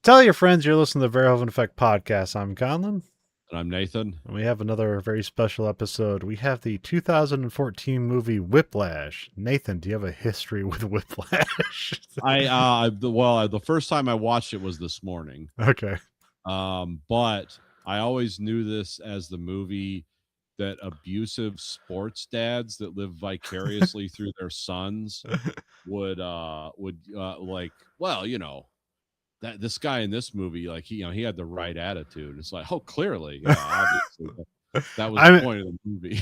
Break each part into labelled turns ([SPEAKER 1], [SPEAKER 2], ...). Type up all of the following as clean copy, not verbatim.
[SPEAKER 1] Tell your friends you're listening to the Verhoeven Effect podcast. I'm Conlon,
[SPEAKER 2] And I'm Nathan.
[SPEAKER 1] and we have another very special episode. We have the 2014 movie Whiplash. Nathan, do you have a history with Whiplash?
[SPEAKER 2] The first time I watched it was this morning.
[SPEAKER 1] Okay.
[SPEAKER 2] But I always knew this as the movie that abusive sports dads that live vicariously through their sons would like, well, that this guy in this movie, like he had the right attitude. It's like, oh, clearly, yeah, obviously that was the point of the movie.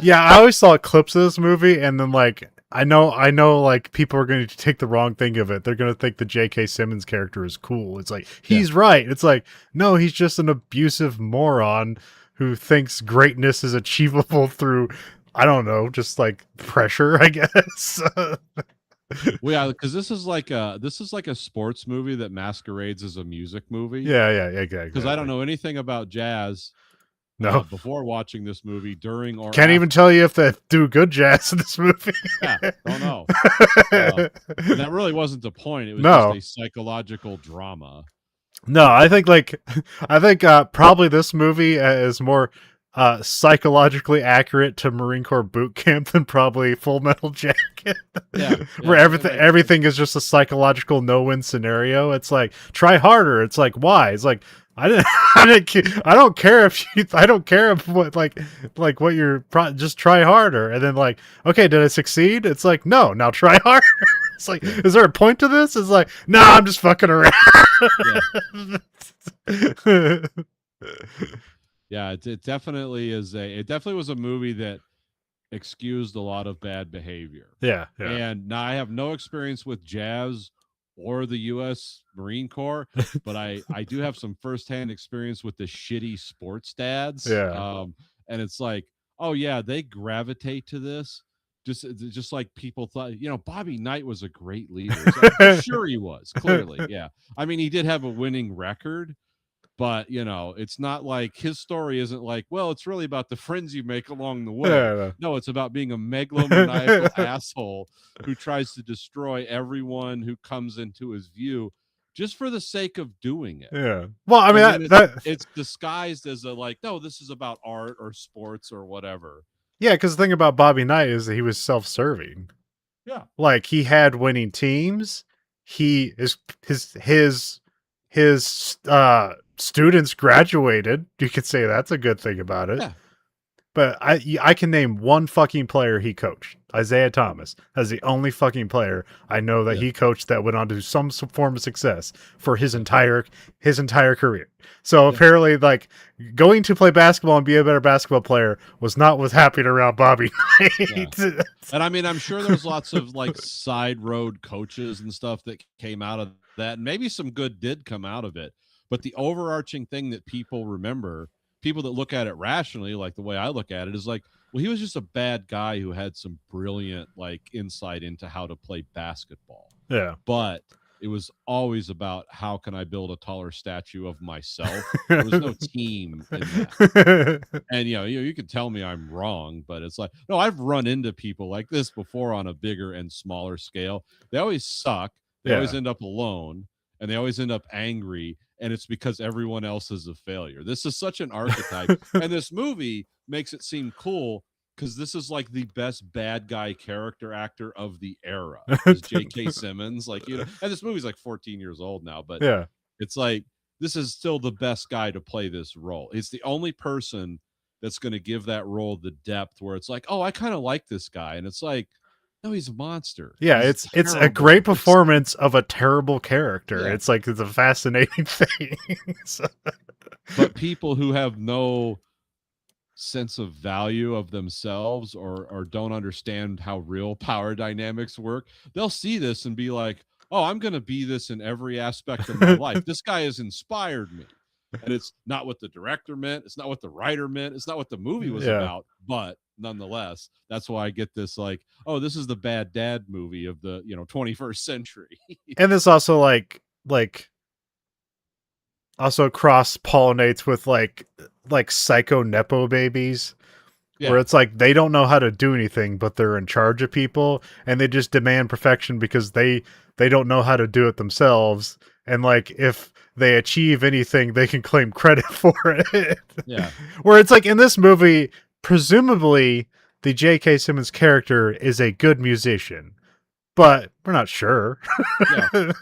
[SPEAKER 1] Yeah, I always saw clips of this movie, and then like I know, like people are going to take the wrong thing of it. They're going to think the J.K. Simmons character is cool. It's like he's right. It's like no, he's just an abusive moron who thinks greatness is achievable through, I don't know, just like pressure, I guess.
[SPEAKER 2] Well, yeah, because this is like a sports movie that masquerades as a music movie.
[SPEAKER 1] Yeah, exactly.
[SPEAKER 2] Because I don't know anything about jazz.
[SPEAKER 1] No.
[SPEAKER 2] Before watching this movie, during or
[SPEAKER 1] can't
[SPEAKER 2] after.
[SPEAKER 1] even tell you if they do good jazz in this movie.
[SPEAKER 2] Yeah, don't know. That really wasn't the point. It was just a psychological drama.
[SPEAKER 1] No, I think probably this movie is more psychologically accurate to Marine Corps boot camp than probably Full Metal Jacket. Where everything is just a psychological no-win scenario. It's like try harder. It's like why? It's like I don't care if what what you're just try harder. And then like, okay, did I succeed? It's like no, now try harder. It's like, is there a point to this? It's like, no, I'm just fucking around.
[SPEAKER 2] Yeah, it definitely is it definitely was a movie that excused a lot of bad behavior.
[SPEAKER 1] Yeah.
[SPEAKER 2] And now I have no experience with jazz or the U.S. Marine Corps, but I do have some firsthand experience with the shitty sports dads.
[SPEAKER 1] Yeah.
[SPEAKER 2] And it's like, oh yeah, they gravitate to this. Just like people thought, Bobby Knight was a great leader. So sure he was, clearly. Yeah. I mean, he did have a winning record, but it's not like his story isn't like, well, it's really about the friends you make along the way.
[SPEAKER 1] Yeah.
[SPEAKER 2] No, it's about being a megalomaniacal asshole who tries to destroy everyone who comes into his view just for the sake of doing it.
[SPEAKER 1] Yeah. Well, I mean,
[SPEAKER 2] it's disguised as no, this is about art or sports or whatever.
[SPEAKER 1] Yeah, because the thing about Bobby Knight is that he was self-serving.
[SPEAKER 2] Yeah.
[SPEAKER 1] Like he had winning teams. He is his students graduated. You could say that's a good thing about it.
[SPEAKER 2] Yeah.
[SPEAKER 1] But I can name one fucking player he coached. Isaiah Thomas. That's the only fucking player I know that he coached that went on to some form of success for his entire career. So apparently, like, going to play basketball and be a better basketball player was not what's happening around Bobby Knight.
[SPEAKER 2] Yeah. And I mean, I'm sure there's lots of like side road coaches and stuff that came out of that. And maybe some good did come out of it. But the overarching thing that people remember, people that look at it rationally, like the way I look at it, is like, well, he was just a bad guy who had some brilliant like insight into how to play basketball.
[SPEAKER 1] Yeah.
[SPEAKER 2] But it was always about how can I build a taller statue of myself. There was no team in that. And you can tell me I'm wrong, but it's like, no, I've run into people like this before on a bigger and smaller scale. They always suck. They always end up alone, and they always end up angry. And it's because everyone else is a failure. This is such an archetype. And this movie makes it seem cool because this is like the best bad guy character actor of the era. Is J.K. Simmons. Like, and this movie's like 14 years old now, but it's like, this is still the best guy to play this role. It's the only person that's going to give that role the depth where it's like, oh, I kind of like this guy. And it's like, no, he's a monster.
[SPEAKER 1] Yeah,
[SPEAKER 2] it's
[SPEAKER 1] a great performance of a terrible character. Yeah. It's like, it's a fascinating thing.
[SPEAKER 2] But people who have no sense of value of themselves or don't understand how real power dynamics work, they'll see this and be like, oh, I'm going to be this in every aspect of my life. This guy has inspired me. And it's not what the director meant. It's not what the writer meant. It's not what the movie was about. But nonetheless, that's why I get this like, oh, this is the bad dad movie of the 21st century.
[SPEAKER 1] And this also also cross pollinates with like psycho nepo babies, where it's like they don't know how to do anything, but they're in charge of people, and they just demand perfection because they don't know how to do it themselves. and like if they achieve anything, they can claim credit for it.
[SPEAKER 2] Yeah.
[SPEAKER 1] Where it's like in this movie, presumably the J.K. Simmons character is a good musician, but we're not sure.
[SPEAKER 2] Yeah.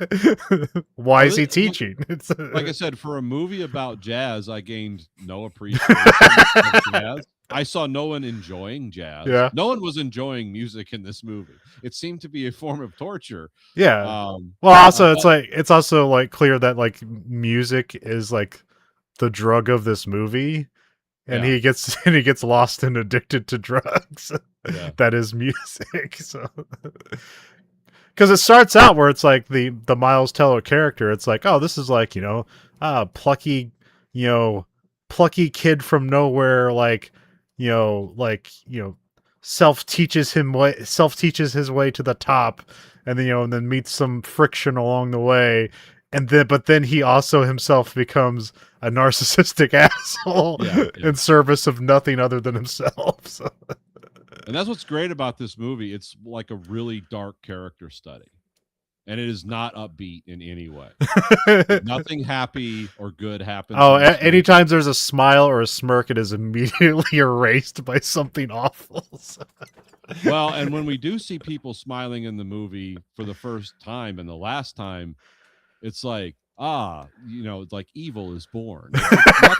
[SPEAKER 1] Why
[SPEAKER 2] Well,
[SPEAKER 1] is he teaching?
[SPEAKER 2] like I said, for a movie about jazz, I gained no appreciation of jazz. I saw no one enjoying jazz.
[SPEAKER 1] Yeah.
[SPEAKER 2] No one was enjoying music in this movie. It seemed to be a form of torture.
[SPEAKER 1] Yeah.
[SPEAKER 2] Um,
[SPEAKER 1] Well, also
[SPEAKER 2] but
[SPEAKER 1] it's also like clear that like music is like the drug of this movie, and
[SPEAKER 2] yeah,
[SPEAKER 1] he gets lost and addicted to drugs.
[SPEAKER 2] yeah,
[SPEAKER 1] That is music. So because it starts out where it's like the Miles Teller character. It's like, oh, this is like, plucky, you know, plucky kid from nowhere, self teaches his way to the top, and then and then meets some friction along the way, and then he also himself becomes a narcissistic asshole
[SPEAKER 2] yeah, yeah.
[SPEAKER 1] in service of nothing other than himself. So.
[SPEAKER 2] And that's what's great about this movie. It's like a really dark character study, and it is not upbeat in any way. Nothing happy or good happens.
[SPEAKER 1] Oh, anytime there's a smile or a smirk, it is immediately erased by something awful.
[SPEAKER 2] Well, and when we do see people smiling in the movie for the first time and the last time, it's like, like evil is born.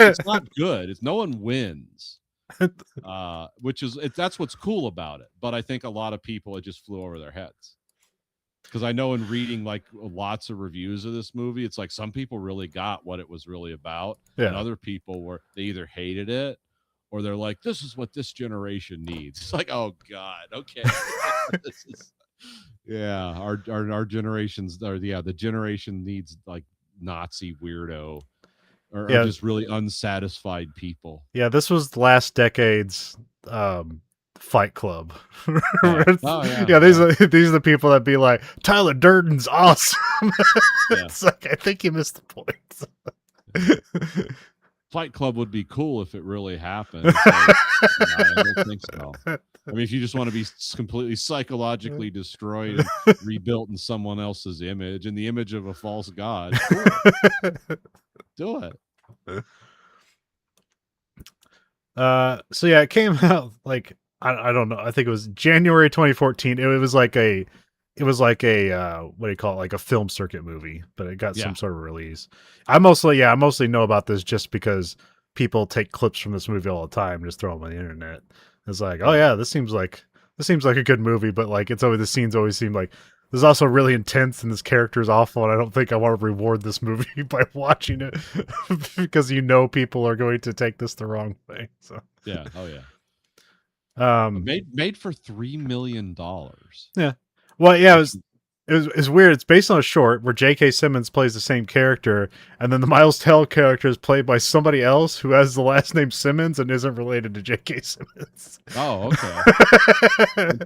[SPEAKER 2] It's not good. It's no one wins. That's what's cool about it. But I think a lot of people, it just flew over their heads. Because I know in reading like lots of reviews of this movie, it's like some people really got what it was really about, and other people they either hated it or they're like, this is what this generation needs. It's like, oh God, okay. This is, yeah, our generations the generation needs like Nazi weirdo or just really unsatisfied people.
[SPEAKER 1] Yeah, this was the last decade's Fight Club.
[SPEAKER 2] Yeah. Oh, yeah.
[SPEAKER 1] Yeah, these are the people that be like, Tyler Durden's awesome. It's like, I think you missed the point.
[SPEAKER 2] Fight Club would be cool if it really happened. Like, I don't think so. I mean, if you just want to be completely psychologically destroyed and rebuilt in someone else's image, in the image of a false god, cool. Do it.
[SPEAKER 1] So yeah, it came out like I don't know. I think it was January 2014. It was like a what do you call it? Like a film circuit movie, but it got some sort of release. I mostly know about this just because people take clips from this movie all the time and just throw them on the internet. It's like, oh yeah, this seems like a good movie, but like the scenes always seem like this is also really intense and this character is awful, and I don't think I want to reward this movie by watching it because people are going to take this the wrong way. So
[SPEAKER 2] yeah, oh yeah. Made for $3 million.
[SPEAKER 1] Yeah. Well, yeah, it was weird. It's based on a short where J.K. Simmons plays the same character, and then the Miles Teller character is played by somebody else who has the last name Simmons and isn't related to J.K. Simmons.
[SPEAKER 2] Oh, okay.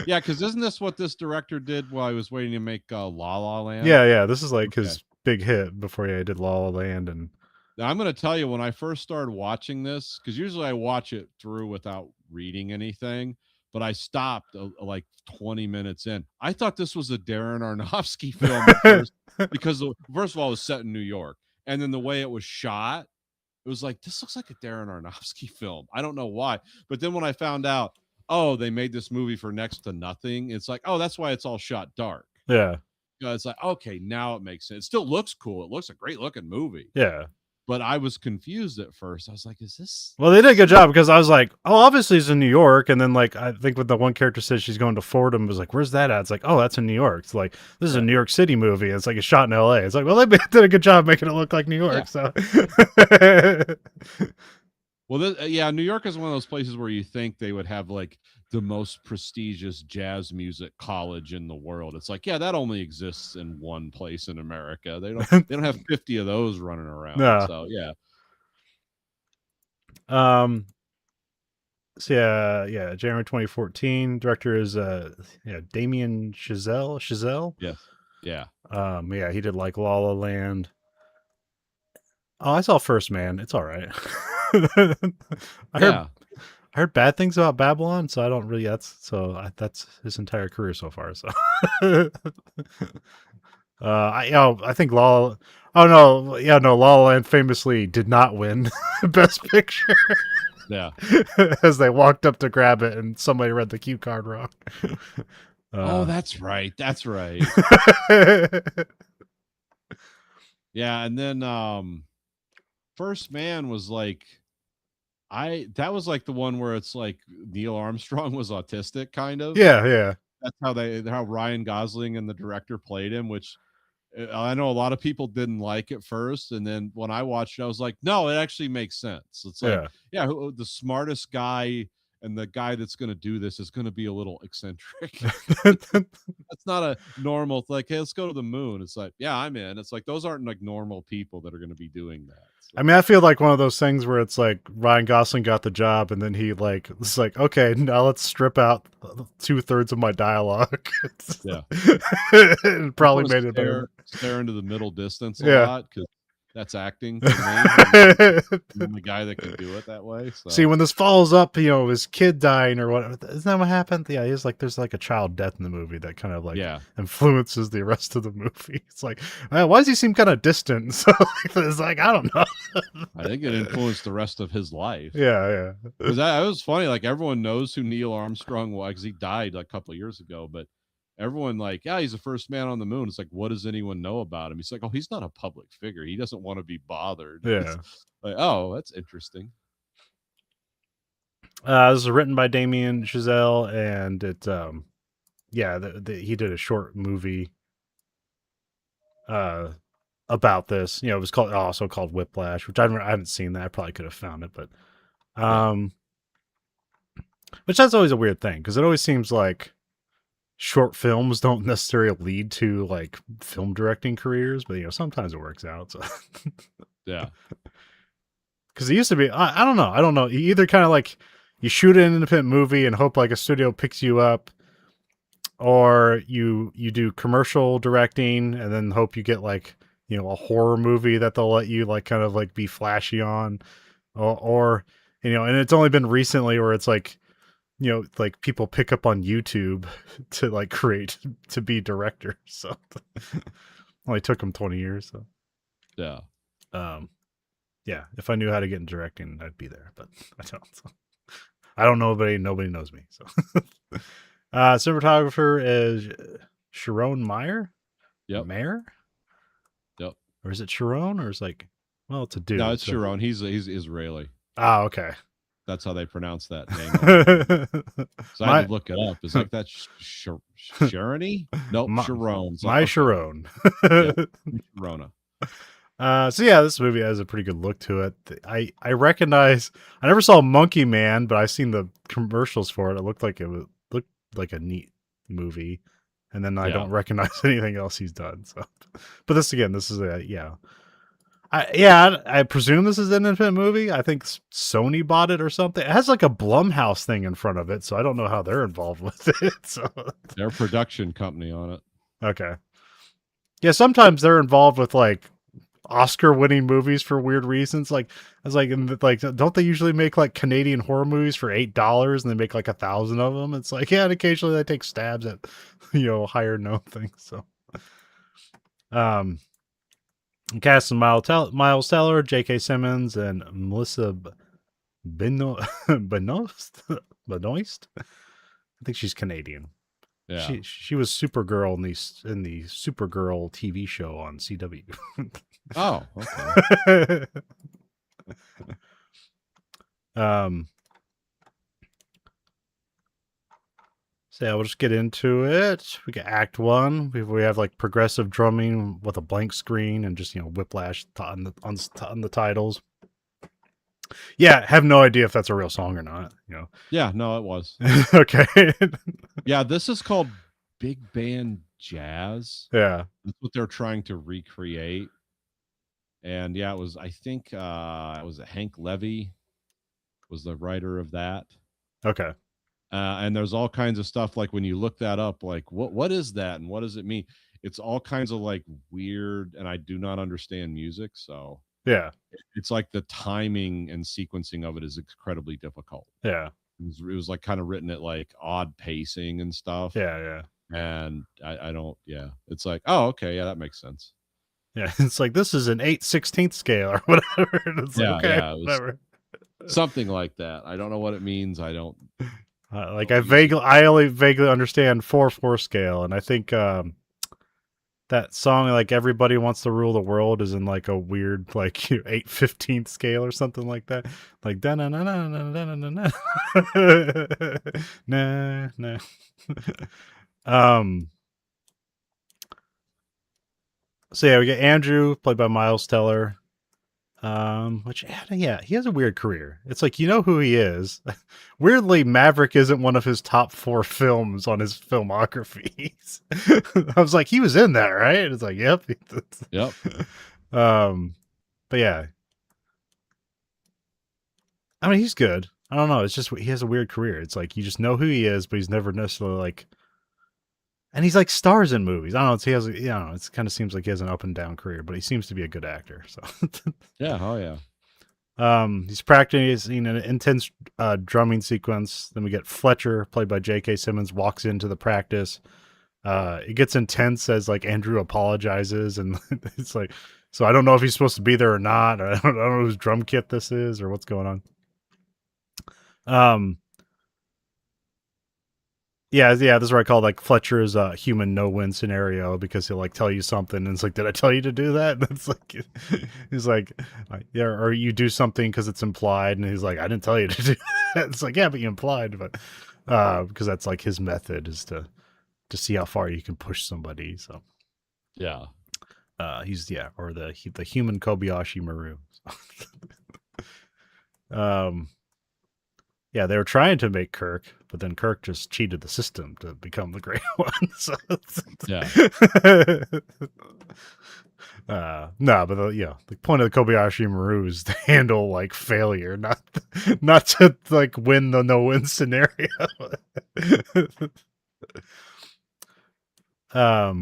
[SPEAKER 2] Yeah, because isn't this what this director did while I was waiting to make La La Land?
[SPEAKER 1] Yeah. This is like his big hit before he did La La Land. And
[SPEAKER 2] now, I'm going to tell you, when I first started watching this, because usually I watch it through without reading anything, but I stopped like 20 minutes in. I thought this was a Darren Aronofsky film at first, because first of all, it was set in New York, and then the way it was shot, it was like, this looks like a Darren Aronofsky film. I don't know why, but then when I found out, oh, they made this movie for next to nothing, it's like, oh, that's why it's all shot dark.
[SPEAKER 1] Yeah,
[SPEAKER 2] it's like, okay, now it makes sense. It still looks cool. It looks a great looking movie.
[SPEAKER 1] Yeah.
[SPEAKER 2] But I was confused at first. I was like, is this?
[SPEAKER 1] Well, they did a good job, because I was like, oh, obviously it's in New York. And then, like, I think when the one character says she's going to Fordham, it was like, where's that at? It's like, oh, that's in New York. It's like, this is a New York City movie. It's like, it's shot in LA. It's like, well, they did a good job making it look like New York. So,
[SPEAKER 2] well, New York is one of those places where you think they would have like the most prestigious jazz music college in the world. It's like, yeah, that only exists in one place in America. They don't have 50 of those running around.
[SPEAKER 1] No.
[SPEAKER 2] So yeah.
[SPEAKER 1] So yeah, January 2014. Director is Damien Chazelle.
[SPEAKER 2] Yes. Yeah.
[SPEAKER 1] Yeah, he did like La La Land. Oh, I saw First Man. It's all right. I heard bad things about Babylon, so I don't really. That's his entire career so far. So I think La. Oh no, yeah, no. La La Land famously did not win Best Picture
[SPEAKER 2] Yeah.
[SPEAKER 1] as they walked up to grab it and somebody read the cue card wrong.
[SPEAKER 2] Oh,
[SPEAKER 1] Uh,
[SPEAKER 2] that's right. That's right. Yeah, and then First Man was like that was like the one where it's like Neil Armstrong was autistic kind of.
[SPEAKER 1] yeah, yeah,
[SPEAKER 2] That's how Ryan Gosling and the director played him, which I know a lot of people didn't like at first, and then when I watched it, I was like, no, it actually makes sense. It's like,
[SPEAKER 1] yeah.
[SPEAKER 2] yeah, the smartest guy and the guy that's going to do this is going to be a little eccentric. That's not a normal like, hey, let's go to the moon. It's like, yeah, I'm in. It's like those aren't like normal people that are going to be doing that. So.
[SPEAKER 1] I mean, I feel like one of those things where it's like Ryan Gosling got the job, and then he like it's like, okay, now let's strip out 2/3 of my dialogue.
[SPEAKER 2] Yeah,
[SPEAKER 1] It
[SPEAKER 2] just
[SPEAKER 1] probably
[SPEAKER 2] want to
[SPEAKER 1] made it better.
[SPEAKER 2] stare into the middle distance a
[SPEAKER 1] Yeah.
[SPEAKER 2] lot because that's acting to me. I'm the guy that can do it that way.
[SPEAKER 1] See,
[SPEAKER 2] So
[SPEAKER 1] when this follows up, his kid dying or what? Isn't that what happened? Yeah, he's like, there's like a child death in the movie that kind of like
[SPEAKER 2] yeah,
[SPEAKER 1] influences the rest of the movie. It's like, why does he seem kind of distant? So it's like, I don't know.
[SPEAKER 2] I think it influenced the rest of his life.
[SPEAKER 1] Yeah, yeah,
[SPEAKER 2] Because that was funny. Like everyone knows who Neil Armstrong was. 'Cause he died like, a couple of years ago, but everyone like, yeah, he's the first man on the moon. It's like, what does anyone know about him? He's like, oh, he's not a public figure. He doesn't want to be bothered. It's
[SPEAKER 1] yeah.
[SPEAKER 2] like, oh, that's interesting.
[SPEAKER 1] This is written by Damien Chazelle, and yeah, he did a short movie, about this. It was also called Whiplash, which I haven't seen that. I probably could have found it, but
[SPEAKER 2] Yeah.
[SPEAKER 1] which that's always a weird thing because it always seems like short films don't necessarily lead to like film directing careers, but sometimes it works out. So
[SPEAKER 2] Yeah.
[SPEAKER 1] because it used to be, I don't know, you either kind of like you shoot an independent movie and hope like a studio picks you up, or you do commercial directing and then hope you get like a horror movie that they'll let you like kind of like be flashy on, or and it's only been recently where it's like like people pick up on YouTube to like create to be directors. So only took them 20 years. So
[SPEAKER 2] Yeah.
[SPEAKER 1] Yeah, if I knew how to get in directing, I'd be there, but I don't. So. I don't know nobody. Nobody knows me. So cinematographer is Sharon Meyer.
[SPEAKER 2] Yep.
[SPEAKER 1] Mayer.
[SPEAKER 2] Yep.
[SPEAKER 1] Or is it Sharon? Or is like, well, it's a dude.
[SPEAKER 2] No, it's Sharon. He's Israeli.
[SPEAKER 1] Oh, okay.
[SPEAKER 2] That's how they pronounce that name. So I had to look it up. Is like that Sharony? Nope, Sharon.
[SPEAKER 1] My Sharon.
[SPEAKER 2] Sharona.
[SPEAKER 1] So yeah, this movie has a pretty good look to it. I recognize. I never saw Monkey Man, but I seen the commercials for it. It looked like a neat movie, and then I don't recognize anything else he's done. So, but this is I presume this is an independent movie. I think Sony bought it or something. It has like a Blumhouse thing in front of it, so I don't know how they're involved with it. So
[SPEAKER 2] their production company on it.
[SPEAKER 1] Okay. Yeah, sometimes they're involved with like Oscar-winning movies for weird reasons. Like I was like, don't they usually make like Canadian horror movies for $8 and they make like 1,000 of them? It's like, yeah, and occasionally they take stabs at higher known things. So, cast in Miles Teller, J.K. Simmons, and Melissa Benoist. I think she's Canadian.
[SPEAKER 2] Yeah.
[SPEAKER 1] She was Supergirl in the Supergirl TV show on CW.
[SPEAKER 2] Oh, okay.
[SPEAKER 1] So yeah, we'll just get into it. We got Act 1. We have like progressive drumming with a blank screen and just Whiplash on the titles. Yeah, have no idea if that's a real song or not.
[SPEAKER 2] Yeah, no, it was.
[SPEAKER 1] Okay.
[SPEAKER 2] Yeah, this is called Big Band Jazz.
[SPEAKER 1] Yeah,
[SPEAKER 2] that's what they're trying to recreate. And yeah, it was. I think it was Hank Levy was the writer of that.
[SPEAKER 1] Okay.
[SPEAKER 2] And there's all kinds of stuff like when you look that up, like what is that and what does it mean? It's all kinds of like weird, and I do not understand music, so
[SPEAKER 1] yeah,
[SPEAKER 2] it's like the timing and sequencing of it is incredibly difficult.
[SPEAKER 1] Yeah,
[SPEAKER 2] it was like kind of written at like odd pacing and stuff.
[SPEAKER 1] Yeah,
[SPEAKER 2] And I don't. Yeah, it's like, oh, okay, yeah, that makes sense.
[SPEAKER 1] Yeah, it's like this is an 8/16 scale or whatever. And it's like,
[SPEAKER 2] Yeah,
[SPEAKER 1] okay,
[SPEAKER 2] yeah, it was
[SPEAKER 1] whatever.
[SPEAKER 2] something like that. I don't know what it means. I don't
[SPEAKER 1] I only vaguely understand 4/4 scale, and I think that song like "Everybody Wants to Rule the World" is in like a weird like 8/15 scale or something like that. Like da na na na na na na na na na. um. So yeah, we get Andrew played by Miles Teller. Which yeah, he has a weird career. It's like you know who he is. Weirdly, Maverick isn't one of his top 4 films on his filmography. I was like, he was in that, right? It's like, yep.
[SPEAKER 2] Yep.
[SPEAKER 1] But yeah. I mean, he's good. I don't know. It's just he has a weird career. It's like you just know who he is, but he's never necessarily like. And he's like stars in movies. I don't know. He has, I don't know. It kind of seems like he has an up and down career, but he seems to be a good actor. So.
[SPEAKER 2] Yeah. Oh yeah.
[SPEAKER 1] He's practicing an intense drumming sequence. Then we get Fletcher, played by J.K. Simmons, walks into the practice. It gets intense as like Andrew apologizes, and it's like, so I don't know if he's supposed to be there or not. Or I don't know whose drum kit this is or what's going on. Yeah, this is what I call like Fletcher's human no-win scenario, because he'll like tell you something and it's like, did I tell you to do that? And it's like, he's like, yeah, or you do something because it's implied, and he's like, I didn't tell you to do that. It's like, yeah, but you implied, but because that's like his method is to see how far you can push somebody. So
[SPEAKER 2] yeah,
[SPEAKER 1] he's or the human Kobayashi Maru. Yeah, they were trying to make Kirk, but then Kirk just cheated the system to become the Great One. So
[SPEAKER 2] yeah.
[SPEAKER 1] No, but the point of the Kobayashi Maru is to handle like failure, not to like win the no-win scenario. Yeah,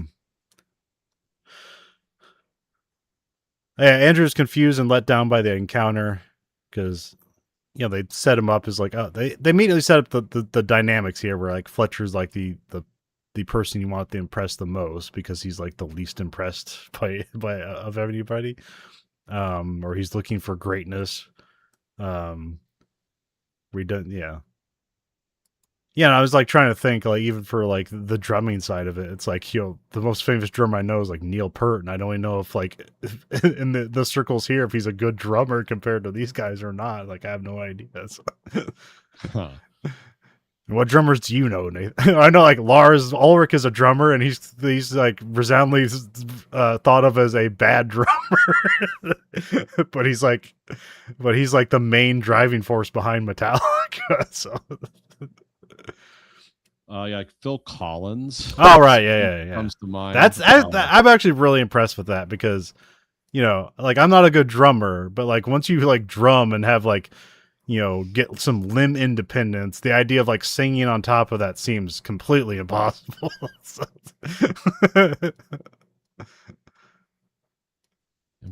[SPEAKER 1] Andrew's confused and let down by the encounter because they set him up as like, oh, they immediately set up the dynamics here where like Fletcher's like the person you want to impress the most because he's like the least impressed by of anybody, or he's looking for greatness. We don't, yeah. And I was like trying to think like even for like the drumming side of it, it's like the most famous drummer I know is like Neil Peart, and I don't even know if like in the circles here if he's a good drummer compared to these guys or not. Like I have no idea. So. What drummers do you know, Nathan? I know like Lars Ulrich is a drummer, and he's like resoundingly thought of as a bad drummer, but he's like the main driving force behind Metallica. So.
[SPEAKER 2] Yeah, Phil Collins.
[SPEAKER 1] Oh right, yeah.
[SPEAKER 2] Comes to mind.
[SPEAKER 1] I'm actually really impressed with that because, like I'm not a good drummer, but like once you like drum and have like, get some limb independence, the idea of like singing on top of that seems completely impossible.
[SPEAKER 2] I'm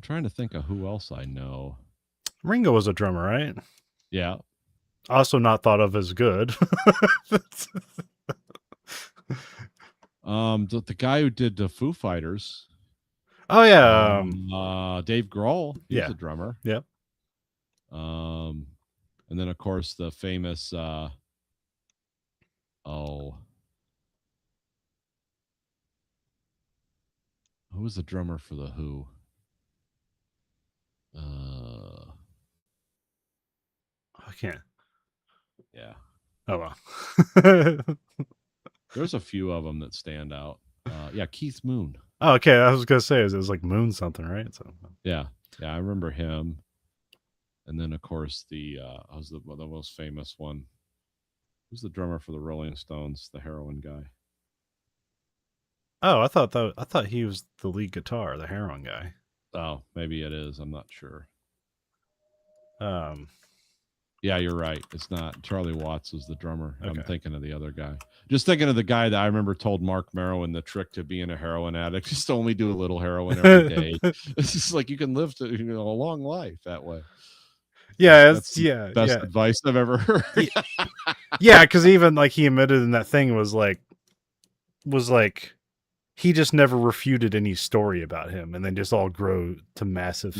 [SPEAKER 2] trying to think of who else I know.
[SPEAKER 1] Ringo was a drummer, right?
[SPEAKER 2] Yeah.
[SPEAKER 1] Also not thought of as good.
[SPEAKER 2] The guy who did the Foo Fighters.
[SPEAKER 1] Oh yeah.
[SPEAKER 2] Dave Grohl. He's
[SPEAKER 1] a
[SPEAKER 2] drummer.
[SPEAKER 1] Yep.
[SPEAKER 2] And then of course the famous who was the drummer for the Who?
[SPEAKER 1] I can't.
[SPEAKER 2] Yeah.
[SPEAKER 1] Oh well.
[SPEAKER 2] There's a few of them that stand out. Yeah, Keith Moon.
[SPEAKER 1] Oh, okay. I was gonna say it was like Moon something, right? So
[SPEAKER 2] yeah, I remember him. And then of course the most famous one. Who's the drummer for the Rolling Stones? The heroin guy.
[SPEAKER 1] Oh, I thought he was the lead guitar, the heroin guy.
[SPEAKER 2] Oh, maybe it is. I'm not sure. Yeah, you're right. It's not. Charlie Watts is the drummer. Okay. I'm thinking of the other guy. Just thinking of the guy that I remember told Mark Maron the trick to being a heroin addict: just only do a little heroin every day. It's just like you can live a long life that way.
[SPEAKER 1] Yeah,
[SPEAKER 2] that's best advice I've ever heard.
[SPEAKER 1] Yeah, because even like he admitted in that thing was like, was like he just never refuted any story about him, and then just all grow to massive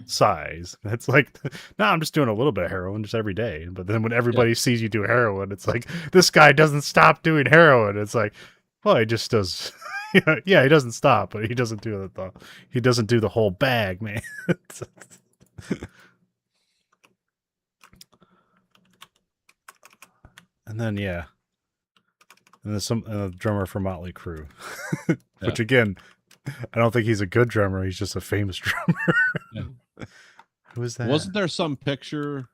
[SPEAKER 1] size. It's like, no, I'm just doing a little bit of heroin just every day. But then when everybody sees you do heroin, it's like, this guy doesn't stop doing heroin. It's like, well, he just does. Yeah, he doesn't stop, but he doesn't do he doesn't do the whole bag, man. And then and there's some drummer for Motley Crue, which again, I don't think he's a good drummer. He's just a famous drummer. Who is that?
[SPEAKER 2] Wasn't there some picture,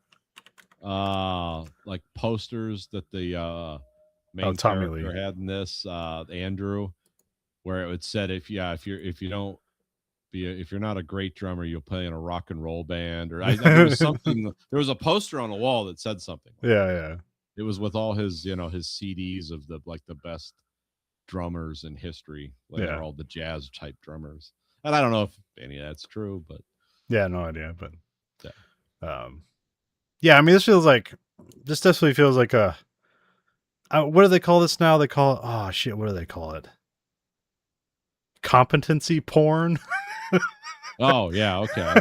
[SPEAKER 2] like posters that the main character had in this, Andrew, where it would said if you're not a great drummer, you'll play in a rock and roll band, or there was something. There was a poster on the wall that said something.
[SPEAKER 1] Yeah.
[SPEAKER 2] It was with all his his CDs of the best drummers in history. They're all the jazz type drummers, and I don't know if any of that's true, but
[SPEAKER 1] no idea. But I mean, this definitely feels like a. What do they call this now? They call it, oh shit, what do they call it? Competency porn.
[SPEAKER 2] Oh yeah, okay.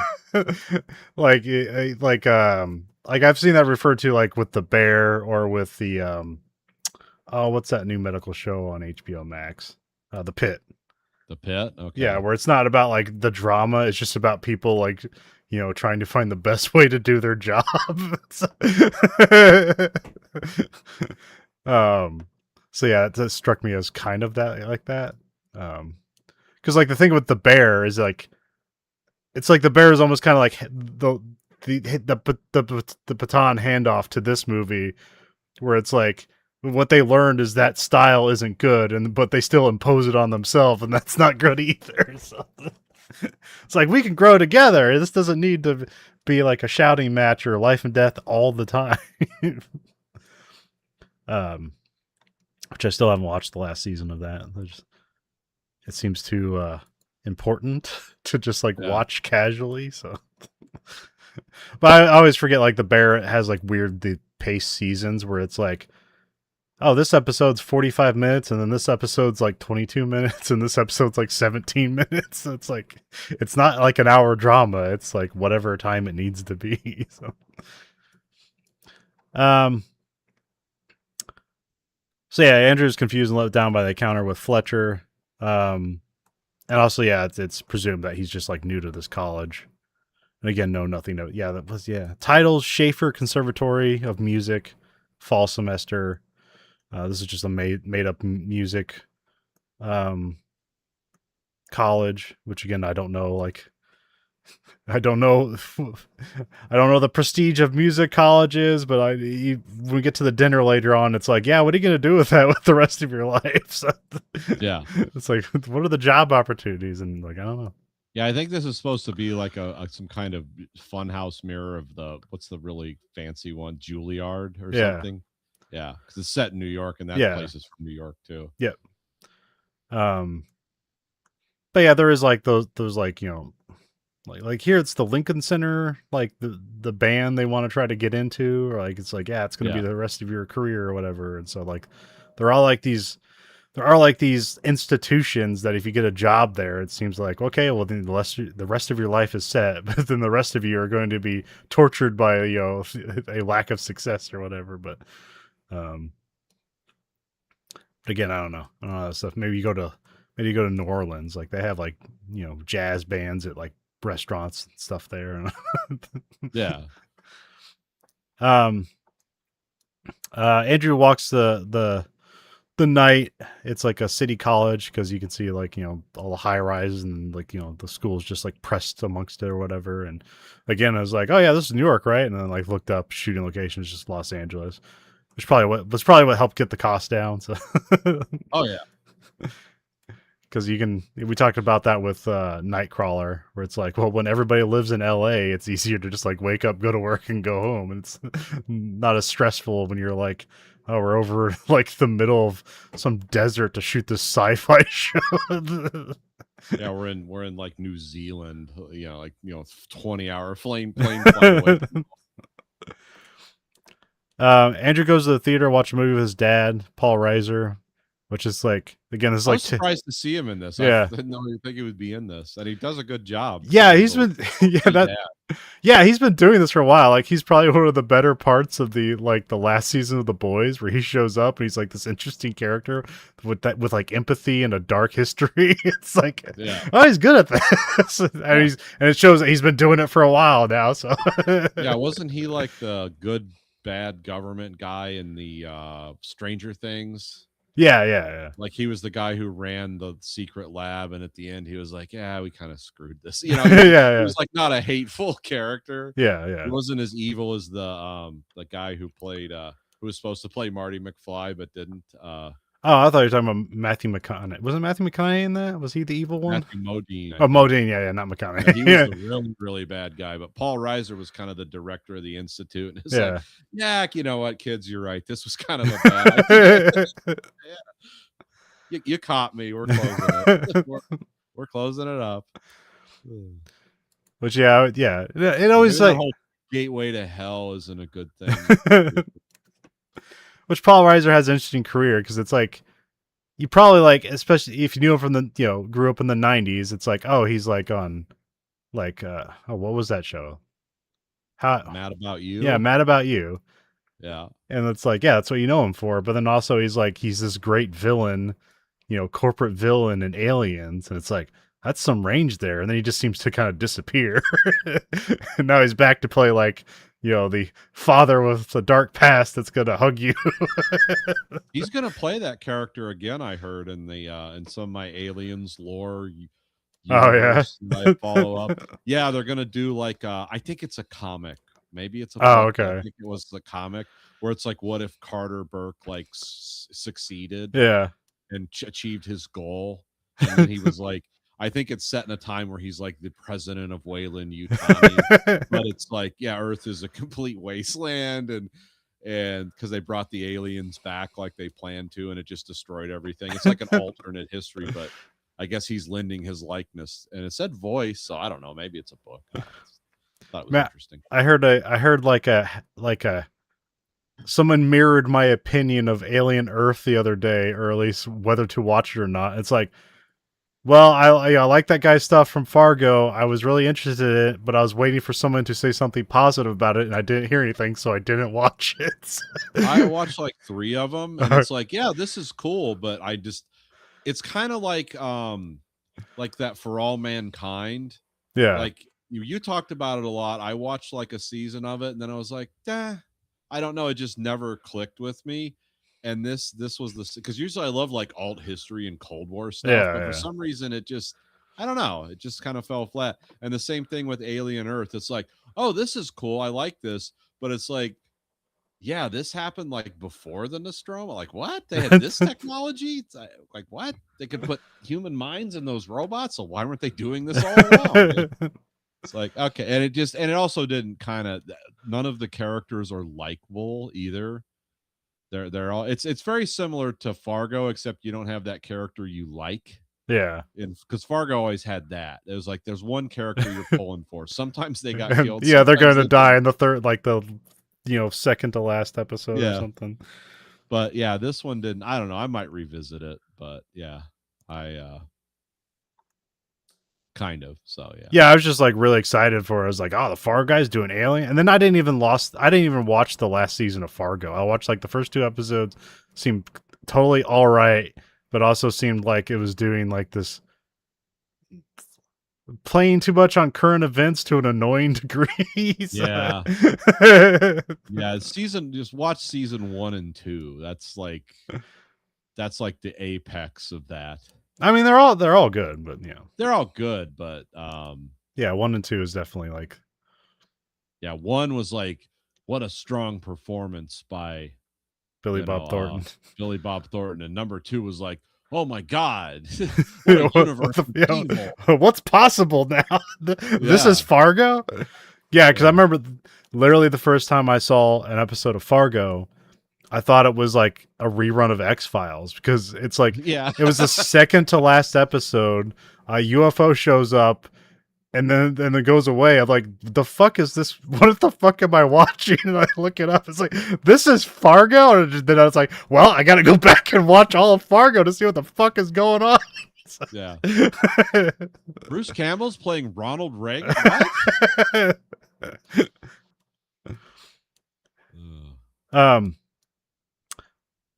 [SPEAKER 1] like I've seen that referred to like with The Bear or with the what's that new medical show on HBO Max? The Pit.
[SPEAKER 2] The Pit. Okay.
[SPEAKER 1] Yeah, where it's not about like the drama, it's just about people like, trying to find the best way to do their job. So yeah, it struck me as kind of that, like that. Because like the thing with The Bear is like, it's like The Bear is almost kind of like the baton handoff to this movie, where it's like what they learned is that style isn't good, but they still impose it on themselves, and that's not good either. So it's like, we can grow together. This doesn't need to be like a shouting match or life and death all the time. Which I still haven't watched the last season of that. It seems too important to just like watch casually. So, but I always forget like The Bear has like weirdly paced seasons where it's like, oh, this episode's 45 minutes, and then this episode's like 22 minutes, and this episode's like 17 minutes. So it's like, it's not like an hour drama. It's like whatever time it needs to be. So yeah, Andrew's confused and let down by the encounter with Fletcher. And also, it's presumed that he's just like new to this college. And again, nothing. Titles: Schaefer Conservatory of Music, fall semester. This is just a made up music college, which again, I don't know. Like, I don't know the prestige of music colleges, but when we get to the dinner later on, it's like, what are you going to do with that with the rest of your life? So,
[SPEAKER 2] yeah.
[SPEAKER 1] It's like, what are the job opportunities? And like, I don't know.
[SPEAKER 2] Yeah, I think this is supposed to be like some kind of funhouse mirror of what's the really fancy one, Juilliard or something. Yeah, because it's set in New York, and that place is from New York too.
[SPEAKER 1] Yep. But yeah, there is like those like, like here it's the Lincoln Center, like the band they want to try to get into, or like it's like, it's going to be the rest of your career or whatever. And so like there are like these institutions that if you get a job there, it seems like, okay, well then the rest of your life is set, but then the rest of you are going to be tortured by a lack of success or whatever. But again, I don't know that stuff. Maybe you go to New Orleans, like they have like jazz bands at like restaurants and stuff there.
[SPEAKER 2] Yeah.
[SPEAKER 1] Andrew walks the night. It's like a city college because you can see like all the high rises and like the school's just like pressed amongst it or whatever. And again, I was like, oh yeah, this is New York, right? And then like looked up, shooting location is just Los Angeles, which was probably what helped get the cost down. So
[SPEAKER 2] oh yeah.
[SPEAKER 1] Because we talked about that with Nightcrawler, where it's like, well, when everybody lives in LA, it's easier to just like wake up, go to work, and go home. And it's not as stressful when you're like, oh, we're over like the middle of some desert to shoot this sci-fi show.
[SPEAKER 2] Yeah, we're in like New Zealand, 20-hour plane flight away.
[SPEAKER 1] Andrew goes to the theater, watch a movie with his dad, Paul Reiser, which is like, again, it's
[SPEAKER 2] I
[SPEAKER 1] like,
[SPEAKER 2] was surprised to see him in this. I
[SPEAKER 1] yeah,
[SPEAKER 2] didn't think he would be in this, and he does a good job.
[SPEAKER 1] yeah,
[SPEAKER 2] Playing
[SPEAKER 1] he's
[SPEAKER 2] the
[SPEAKER 1] been, yeah,
[SPEAKER 2] key
[SPEAKER 1] that,
[SPEAKER 2] dad.
[SPEAKER 1] yeah, he's been doing this for a while. Like, he's probably one of the better parts of the like the last season of The Boys, where he shows up and he's like this interesting character with like empathy and a dark history. It's like,
[SPEAKER 2] Yeah,
[SPEAKER 1] oh, he's good at this, and
[SPEAKER 2] yeah,
[SPEAKER 1] and it shows that he's been doing it for a while now. So,
[SPEAKER 2] yeah. Wasn't he like the good bad government guy in the Stranger Things?
[SPEAKER 1] yeah, yeah,
[SPEAKER 2] Like he was the guy who ran the secret lab, and at the end he was like, "Yeah, we kind of screwed this."
[SPEAKER 1] yeah, yeah,
[SPEAKER 2] He
[SPEAKER 1] yeah,
[SPEAKER 2] was like not a hateful character.
[SPEAKER 1] yeah,
[SPEAKER 2] He
[SPEAKER 1] yeah.
[SPEAKER 2] wasn't as evil as the guy who played who was supposed to play Marty McFly but didn't.
[SPEAKER 1] Oh, I thought you were talking about Matthew McConaughey. Wasn't Matthew McConaughey in that? Was he the evil one?
[SPEAKER 2] Matthew Modine, I
[SPEAKER 1] Oh,
[SPEAKER 2] think.
[SPEAKER 1] Modine. Yeah, yeah, not
[SPEAKER 2] Yeah,
[SPEAKER 1] McConaughey.
[SPEAKER 2] he was
[SPEAKER 1] Yeah,
[SPEAKER 2] the really, really bad guy. But Paul Reiser was kind of the director of the institute, and it's like,
[SPEAKER 1] yeah.
[SPEAKER 2] yeah, you know what, kids, you're right. This was kind of a bad idea. Yeah, you caught me. We're closing it. We're closing it up.
[SPEAKER 1] Which, yeah, yeah. It
[SPEAKER 2] Maybe
[SPEAKER 1] always
[SPEAKER 2] the
[SPEAKER 1] like,
[SPEAKER 2] whole gateway to hell isn't a good thing.
[SPEAKER 1] which Paul Reiser has an interesting career because it's like you probably like, especially if you knew him from the grew up in the '90s. It's like, oh, he's like on like oh, what was that show? How?
[SPEAKER 2] Mad About
[SPEAKER 1] Yeah,
[SPEAKER 2] You?
[SPEAKER 1] Mad About You.
[SPEAKER 2] Yeah.
[SPEAKER 1] And it's like, yeah, that's what you know him for. But then also he's this great villain, corporate villain in Aliens, and it's like that's some range there. And then he just seems to kind of disappear. And now he's back to play like, the father with a dark past that's gonna hug you.
[SPEAKER 2] He's gonna play that character again, I heard, in the in some of my Aliens lore
[SPEAKER 1] Oh yeah.
[SPEAKER 2] universe that I follow up. Yeah, they're gonna do like I think it's a comic. Maybe it's a
[SPEAKER 1] Oh,
[SPEAKER 2] book, but I
[SPEAKER 1] okay.
[SPEAKER 2] think it was the comic where it's like, what if Carter Burke like succeeded
[SPEAKER 1] Yeah.
[SPEAKER 2] and achieved his goal, and then he was like, I think it's set in a time where he's like the president of Wayland Utani, but it's like, yeah, Earth is a complete wasteland, and because they brought the aliens back like they planned to, and it just destroyed everything. It's like an alternate history, but I guess he's lending his likeness, and it said voice, so I don't know. Maybe it's a book. I thought it was
[SPEAKER 1] Matt,
[SPEAKER 2] interesting.
[SPEAKER 1] I heard like a someone mirrored my opinion of Alien Earth the other day, or at least whether to watch it or not. It's like, well, I like that guy's stuff from Fargo. I was really interested in it, but I was waiting for someone to say something positive about it, and I didn't hear anything, so I didn't watch it.
[SPEAKER 2] I watched like 3 of them, and it's like, yeah, this is cool, but it's kind of like that For All Mankind.
[SPEAKER 1] Yeah.
[SPEAKER 2] Like you talked about it a lot. I watched like a season of it, and then I was like, I don't know. It just never clicked with me. And this was because usually I love like alt history and Cold War stuff, but
[SPEAKER 1] Yeah.
[SPEAKER 2] for some reason it just, I don't know, it just kind of fell flat. And the same thing with Alien Earth. It's like, oh, this is cool. I like this, but it's like, yeah, this happened like before the Nostromo. Like, what? They had this technology? It's like, what? They could put human minds in those robots. So why weren't they doing this all along? It's like, okay. And it also didn't none of the characters are likable either. They're all, it's very similar to Fargo, except you don't have that character you like.
[SPEAKER 1] Yeah.
[SPEAKER 2] Because Fargo always had that. It was like, there's one character you're pulling for. Sometimes they got killed.
[SPEAKER 1] Yeah, they're going to
[SPEAKER 2] Sometimes
[SPEAKER 1] die in the third, like the second to last episode or
[SPEAKER 2] Yeah.
[SPEAKER 1] something.
[SPEAKER 2] But yeah, this one didn't. I don't know. I might revisit it, but yeah, I kind of. So yeah.
[SPEAKER 1] Yeah, I was just like really excited for it. I was like, oh, the Fargo guy's doing Alien. And then I didn't even watch the last season of Fargo. I watched like the first 2 episodes, seemed totally all right, but also seemed like it was doing like this, playing too much on current events to an annoying degree.
[SPEAKER 2] Yeah. Yeah, just watch season 1 and 2. That's like the apex of that.
[SPEAKER 1] I mean, they're all good, but
[SPEAKER 2] they're all good, but
[SPEAKER 1] yeah, 1 and 2 is definitely like,
[SPEAKER 2] yeah, 1 was like, what a strong performance by
[SPEAKER 1] Billy Bob Thornton.
[SPEAKER 2] Billy Bob Thornton, and number 2 was like, oh my god, what a universe of evil.
[SPEAKER 1] What's possible now? This is Fargo. Yeah, because I remember literally the first time I saw an episode of Fargo, I thought it was like a rerun of X-Files, because it's like,
[SPEAKER 2] yeah,
[SPEAKER 1] it was the second to last episode. A UFO shows up, and then it goes away. I'm like, the fuck is this? What the fuck am I watching? And I look it up. It's like, this is Fargo. And then I was like, well, I got to go back and watch all of Fargo to see what the fuck is going on.
[SPEAKER 2] Yeah. Bruce Campbell's playing Ronald Reagan. What?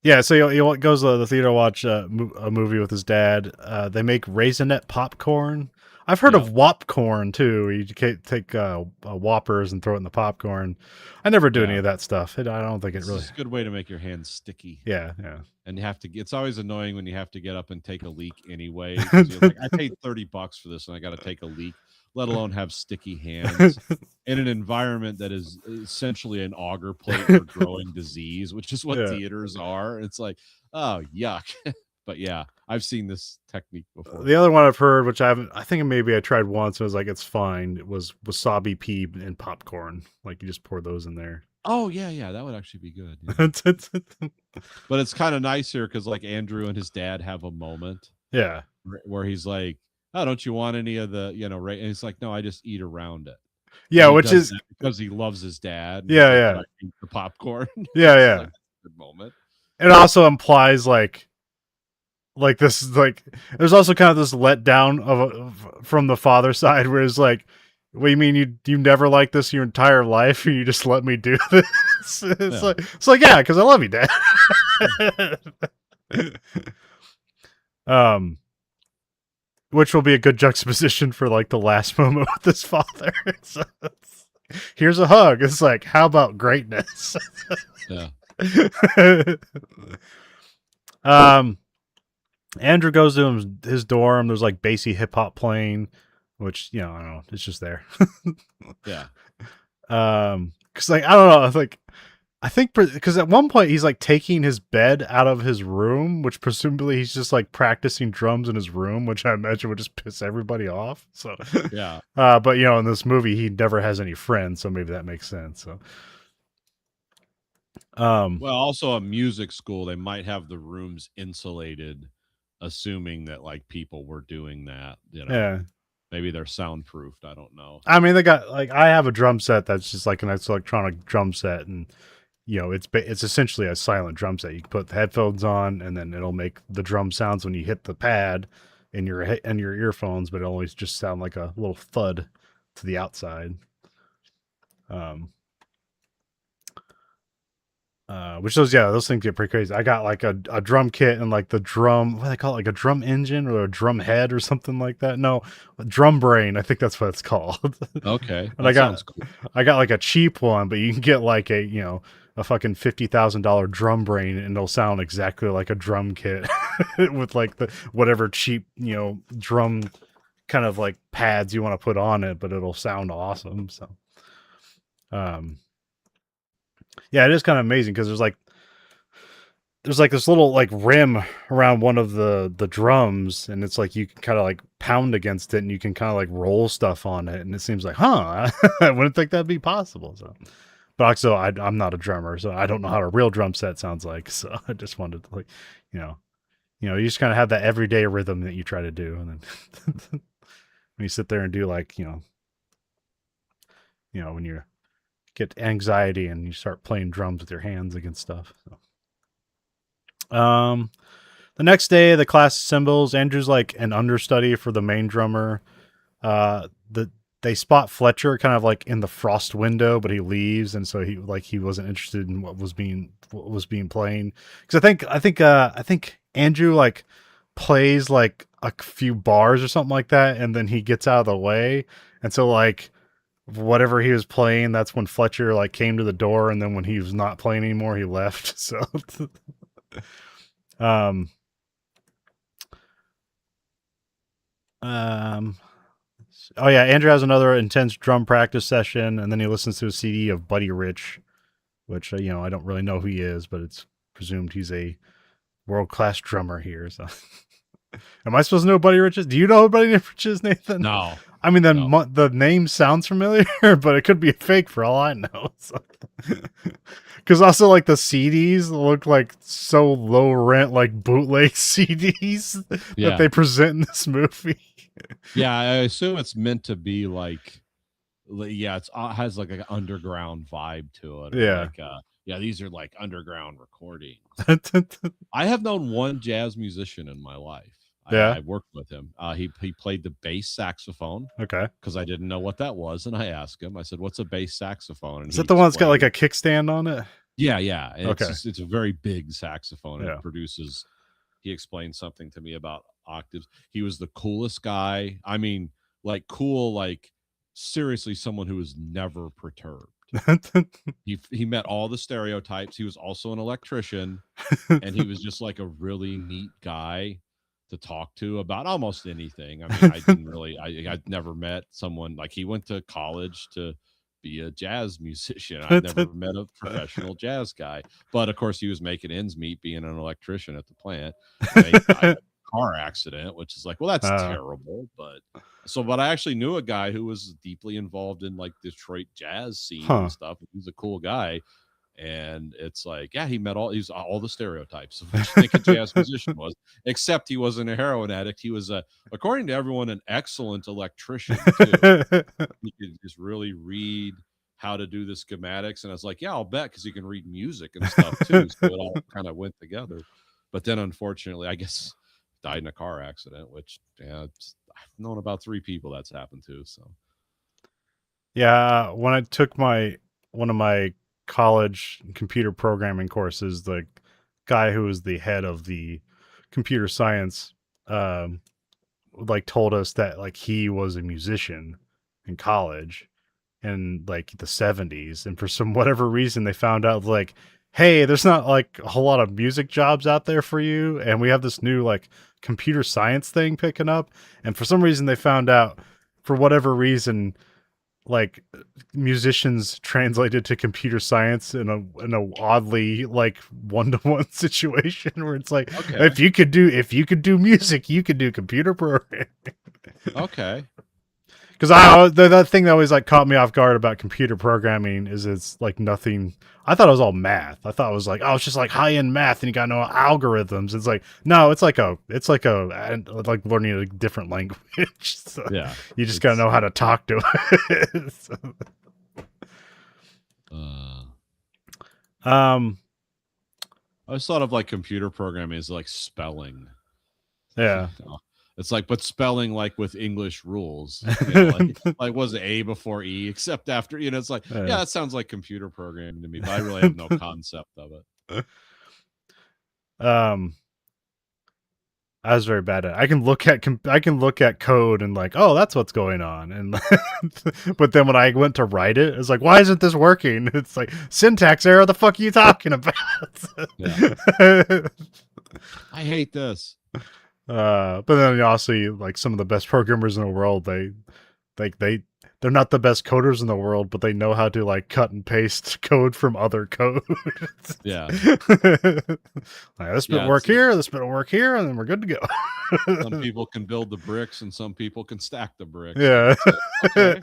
[SPEAKER 1] Yeah, so he goes to the theater to watch a movie with his dad. They make raisinette popcorn. I've heard of Whopcorn too. You take Whoppers and throw it in the popcorn. I never do any of that stuff. I don't think it really.
[SPEAKER 2] It's a good way to make your hands sticky.
[SPEAKER 1] Yeah.
[SPEAKER 2] And you have to. It's always annoying when you have to get up and take a leak anyway. You're like, I paid $30 for this, and I got to take a leak, let alone have sticky hands in an environment that is essentially an auger plate for growing disease, which is what theaters are. It's like, oh, yuck. But yeah, I've seen this technique before.
[SPEAKER 1] The other one I've heard, which I haven't, I think maybe I tried once, and I was like, it's fine. It was wasabi pea and popcorn. Like, you just pour those in there.
[SPEAKER 2] Oh, yeah, that would actually be good. Yeah. But it's kind of nice here because, like, Andrew and his dad have a moment.
[SPEAKER 1] Yeah.
[SPEAKER 2] Where he's like, oh, don't you want any of the, right? And it's like, no, I just eat around it.
[SPEAKER 1] Yeah, which is
[SPEAKER 2] because he loves his dad.
[SPEAKER 1] Yeah.
[SPEAKER 2] Like, I eat the popcorn.
[SPEAKER 1] Yeah.
[SPEAKER 2] Like, good moment.
[SPEAKER 1] It also implies like this is like there's also kind of this letdown from the father side where it's like, what do you mean you never liked this your entire life and you just let me do this? It's like yeah, because I love you, Dad. Which will be a good juxtaposition for like the last moment with his father. Here's a hug. It's like, how about greatness?
[SPEAKER 2] Yeah.
[SPEAKER 1] Andrew goes to his dorm. There's like bassy hip hop playing, which I don't know. It's just there.
[SPEAKER 2] Yeah.
[SPEAKER 1] Because like I don't know. Like I think because at one point he's like taking his bed out of his room, which presumably he's just like practicing drums in his room, which I imagine would just piss everybody off. So
[SPEAKER 2] yeah.
[SPEAKER 1] But in this movie he never has any friends, so maybe that makes sense. So.
[SPEAKER 2] Well, also a music school, they might have the rooms insulated, assuming that like people were doing that.
[SPEAKER 1] Yeah.
[SPEAKER 2] Maybe they're soundproofed. I don't know.
[SPEAKER 1] I mean, they got like I have a drum set that's just like a nice electronic drum set, and it's essentially a silent drum set. You can put the headphones on, and then it'll make the drum sounds when you hit the pad in your earphones, but it'll always just sound like a little thud to the outside. Which those things get pretty crazy. I got like a drum kit and like the drum, what do they call it, like a drum engine or a drum head or something like that. No, a drum brain. I think that's what it's called.
[SPEAKER 2] Okay.
[SPEAKER 1] And I got like a cheap one, but you can get like a fucking $50,000 drum brain and it'll sound exactly like a drum kit with like the whatever cheap drum kind of like pads you want to put on it, but it'll sound awesome. So yeah, it is kind of amazing because there's like this little like rim around one of the drums, and it's like you can kind of like pound against it and you can kind of like roll stuff on it, and it seems like, I wouldn't think that'd be possible. So, but also I'm not a drummer, so I don't know how a real drum set sounds like. So I just wanted to like, you just kind of have that everyday rhythm that you try to do, and then when you sit there and do like, when you get anxiety and you start playing drums with your hands against stuff. So. The next day, the class assembles. Andrew's like an understudy for the main drummer. They spot Fletcher kind of like in the frost window, but he leaves, and so he wasn't interested in what was being playing. Because I think Andrew like plays like a few bars or something like that, and then he gets out of the way, and so like. Whatever he was playing, that's when Fletcher like came to the door, and then when he was not playing anymore, he left. So, oh yeah, Andrew has another intense drum practice session, and then he listens to a CD of Buddy Rich, which I don't really know who he is, but it's presumed he's a world-class drummer here. So, am I supposed to know who Buddy Rich is? Do you know who Buddy Rich is, Nathan?
[SPEAKER 2] No.
[SPEAKER 1] I mean, the name sounds familiar, but it could be a fake for all I know. Because also, like, the CDs look like so low rent, like bootleg CDs that they present in this movie.
[SPEAKER 2] Yeah, I assume it's meant to be like, yeah, it's has like an underground vibe to it, or
[SPEAKER 1] Yeah.
[SPEAKER 2] like, yeah, these are like underground recordings. I have known one jazz musician in my life.
[SPEAKER 1] Yeah.
[SPEAKER 2] I worked with him. He played the bass saxophone
[SPEAKER 1] Okay.
[SPEAKER 2] because I didn't know what that was, and I asked him. I said, "What's a bass saxophone?" And
[SPEAKER 1] Is
[SPEAKER 2] he
[SPEAKER 1] that the one that's got like
[SPEAKER 2] explained.
[SPEAKER 1] a kickstand on it?
[SPEAKER 2] Yeah, yeah, and
[SPEAKER 1] Okay.
[SPEAKER 2] it's a very big saxophone, and
[SPEAKER 1] Yeah.
[SPEAKER 2] it produces. He explained something to me about octaves. He was the coolest guy. I mean, like cool, like seriously, someone who was never perturbed. He met all the stereotypes. He was also an electrician, and he was just like a really neat guy to talk to about almost anything. I mean, I didn't really, I'd never met someone like he went to college to be a jazz musician. I'd never met a professional jazz guy, but of course, he was making ends meet being an electrician at the plant, and then he died in a car accident, which is like, well, that's terrible. But I actually knew a guy who was deeply involved in like Detroit jazz scene and stuff. He was a cool guy, and it's like, yeah, he's all the stereotypes of what you think a jazz musician was, except he wasn't a heroin addict. He was, according to everyone, an excellent electrician too. He could just really read how to do the schematics, and I was like, yeah, I'll bet, because he can read music and stuff too. So it all kind of went together. But then, unfortunately, I guess died in a car accident, which, yeah, I've known about 3 people that's happened to. So
[SPEAKER 1] Yeah, when I took one of my college computer programming courses, the guy who was the head of the computer science um like told us that like he was a musician in college in like the 70s, and for some whatever reason they found out like, hey, there's not like a whole lot of music jobs out there for you, and we have this new like computer science thing picking up. And for some reason they found out, for whatever reason, like musicians translated to computer science in a oddly like one-to-one situation where it's like,
[SPEAKER 2] okay,
[SPEAKER 1] if you could do music, you could do computer programming.
[SPEAKER 2] okay,
[SPEAKER 1] Because the thing that always like caught me off guard about computer programming is it's like nothing. I thought it was all math. I thought it was like, oh, it's just like high end math, and you got no algorithms. It's like, no, it's like like learning a different language. So
[SPEAKER 2] yeah,
[SPEAKER 1] you just gotta know how to talk to it. So, um,
[SPEAKER 2] I always thought of like computer programming as like spelling.
[SPEAKER 1] yeah.
[SPEAKER 2] It's like, but spelling like with English rules, you know, like was it A before E, except after, you know, it's like, yeah, that sounds like computer programming to me, but I really have no concept of it.
[SPEAKER 1] I was very bad at it. I can look at code and like, oh, that's what's going on. And but then when I went to write it, it's like, why isn't this working? It's like, syntax error. The fuck are you talking about?
[SPEAKER 2] I hate this.
[SPEAKER 1] But then also, like, some of the best programmers in the world, they're not the best coders in the world, but they know how to like cut and paste code from other code.
[SPEAKER 2] Yeah.
[SPEAKER 1] Like, this bit will work here, this bit will work here, and then we're good to go.
[SPEAKER 2] Some people can build the bricks and some people can stack the bricks.
[SPEAKER 1] Yeah.
[SPEAKER 2] Okay.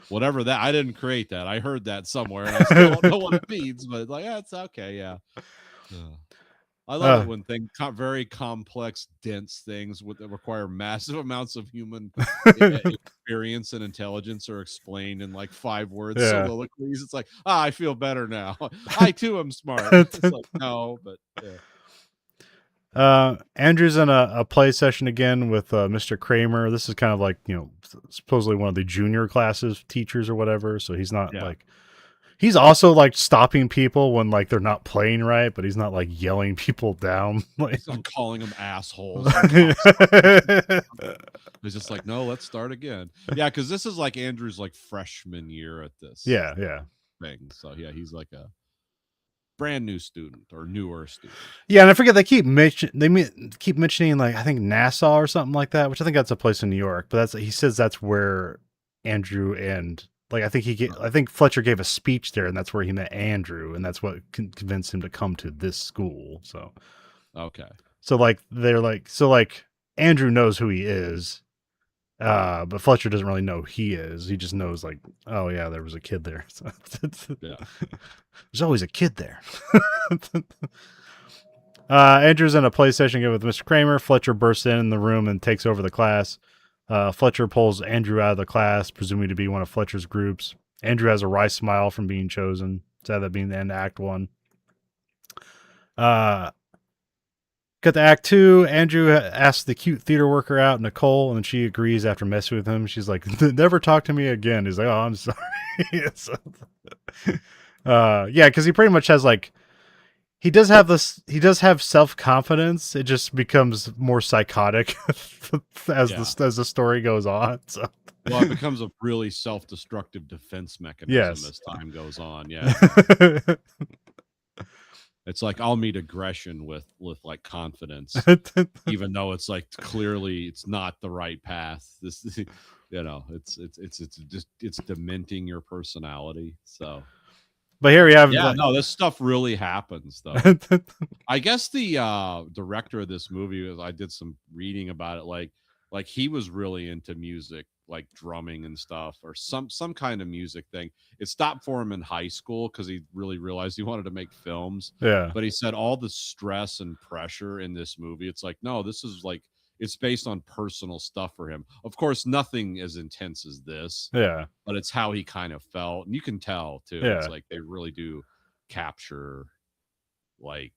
[SPEAKER 2] Whatever that, I didn't create that. I heard that somewhere, and I still don't know what it means, but like, yeah, it's okay. Yeah. I love it when things, very complex, dense things that require massive amounts of human experience and intelligence are explained in like 5 words soliloquies. It's like, I feel better now. I too am smart. It's like, no, but yeah.
[SPEAKER 1] Andrew's in a play session again with Mr. Kramer. This is kind of like, you know, supposedly one of the junior classes teachers or whatever. So he's not like, he's also like stopping people when like they're not playing right, but he's not like yelling people down. Like,
[SPEAKER 2] he's not calling them assholes. He's just like, no, let's start again. Yeah, because this is like Andrew's like freshman year at this.
[SPEAKER 1] Yeah.
[SPEAKER 2] Thing. So yeah, he's like a brand new student or newer student.
[SPEAKER 1] Yeah, and I forget, they keep mentioning like, I think Nassau or something like that, which I think that's a place in New York. But he says that's where Andrew and like, I think Fletcher gave a speech there, and that's where he met Andrew, and that's what convinced him to come to this school. So,
[SPEAKER 2] okay.
[SPEAKER 1] So like Andrew knows who he is, but Fletcher doesn't really know who he is. He just knows like, oh yeah, there was a kid there. So, yeah. There's always a kid there. Andrew's in a PlayStation game with Mr. Kramer. Fletcher bursts in the room and takes over the class. Fletcher pulls Andrew out of the class, presuming to be one of Fletcher's groups. Andrew has a wry smile from being chosen. Instead of that being the end of Act 1. Cut to Act 2. Andrew asks the cute theater worker out, Nicole, and she agrees after messing with him. She's like, never talk to me again. He's like, oh, I'm sorry. Yeah, because he pretty much has like, he does have self-confidence. It just becomes more psychotic as the story goes on. So.
[SPEAKER 2] Well, it becomes a really self-destructive defense mechanism as time goes on. Yeah. It's like I'll meet aggression with like confidence, even though it's like clearly it's not the right path. This, it's dementing your personality. So,
[SPEAKER 1] but here we have.
[SPEAKER 2] No, this stuff really happens though. I guess the director of this movie, I did some reading about it. Like he was really into music, like drumming and stuff, or some kind of music thing. It stopped for him in high school because he really realized he wanted to make films.
[SPEAKER 1] Yeah.
[SPEAKER 2] But he said all the stress and pressure in this movie, it's like, no, this is like, it's based on personal stuff for him. Of course, nothing as intense as this.
[SPEAKER 1] Yeah.
[SPEAKER 2] But it's how he kind of felt. And you can tell too. Yeah. It's like they really do capture like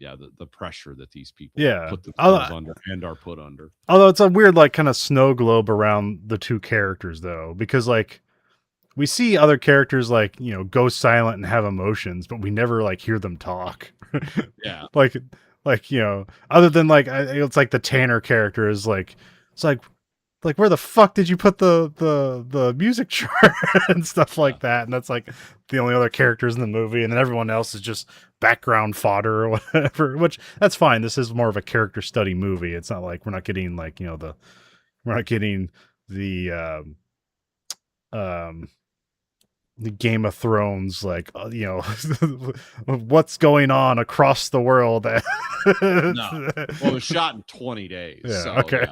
[SPEAKER 2] the pressure that these people put themselves under and are put under.
[SPEAKER 1] Although it's a weird like kind of snow globe around the two characters though, because like we see other characters like, go silent and have emotions, but we never like hear them talk.
[SPEAKER 2] Yeah.
[SPEAKER 1] like other than like it's like the Tanner character is like, it's like where the fuck did you put the music chart and stuff like that? And that's like the only other characters in the movie, and then everyone else is just background fodder or whatever. Which that's fine. This is more of a character study movie. It's not like we're not getting like we're not getting the Game of Thrones like what's going on across the world.
[SPEAKER 2] No, well, it was shot in 20 days.
[SPEAKER 1] Yeah,
[SPEAKER 2] so
[SPEAKER 1] okay.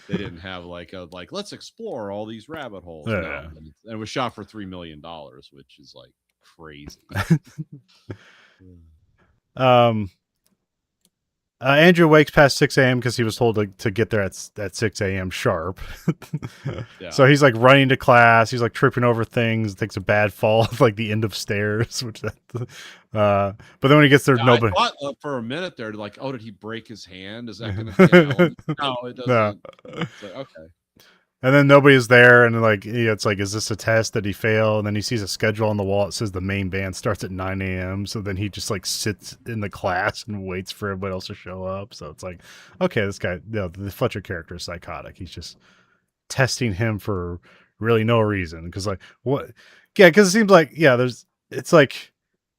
[SPEAKER 2] They didn't have like let's explore all these rabbit holes.
[SPEAKER 1] Yeah.
[SPEAKER 2] No. And it was shot for $3 million, which is like crazy.
[SPEAKER 1] Andrew wakes past 6 a.m. because he was told to get there at 6 a.m. sharp. So he's like running to class. He's like tripping over things, takes a bad fall at like the end of stairs. But then when he gets there, nobody.
[SPEAKER 2] I thought for a minute there, like, oh, did he break his hand? Is that going to be an element? No, it doesn't. No. It's like, okay.
[SPEAKER 1] And then nobody's there, and like it's like, is this a test? Did he fail? And then he sees a schedule on the wall. It says the main band starts at 9 a.m. So then he just like sits in the class and waits for everybody else to show up. So it's like, okay, this guy, the Fletcher character is psychotic. He's just testing him for really no reason. Because like what? Yeah, because it seems like it's like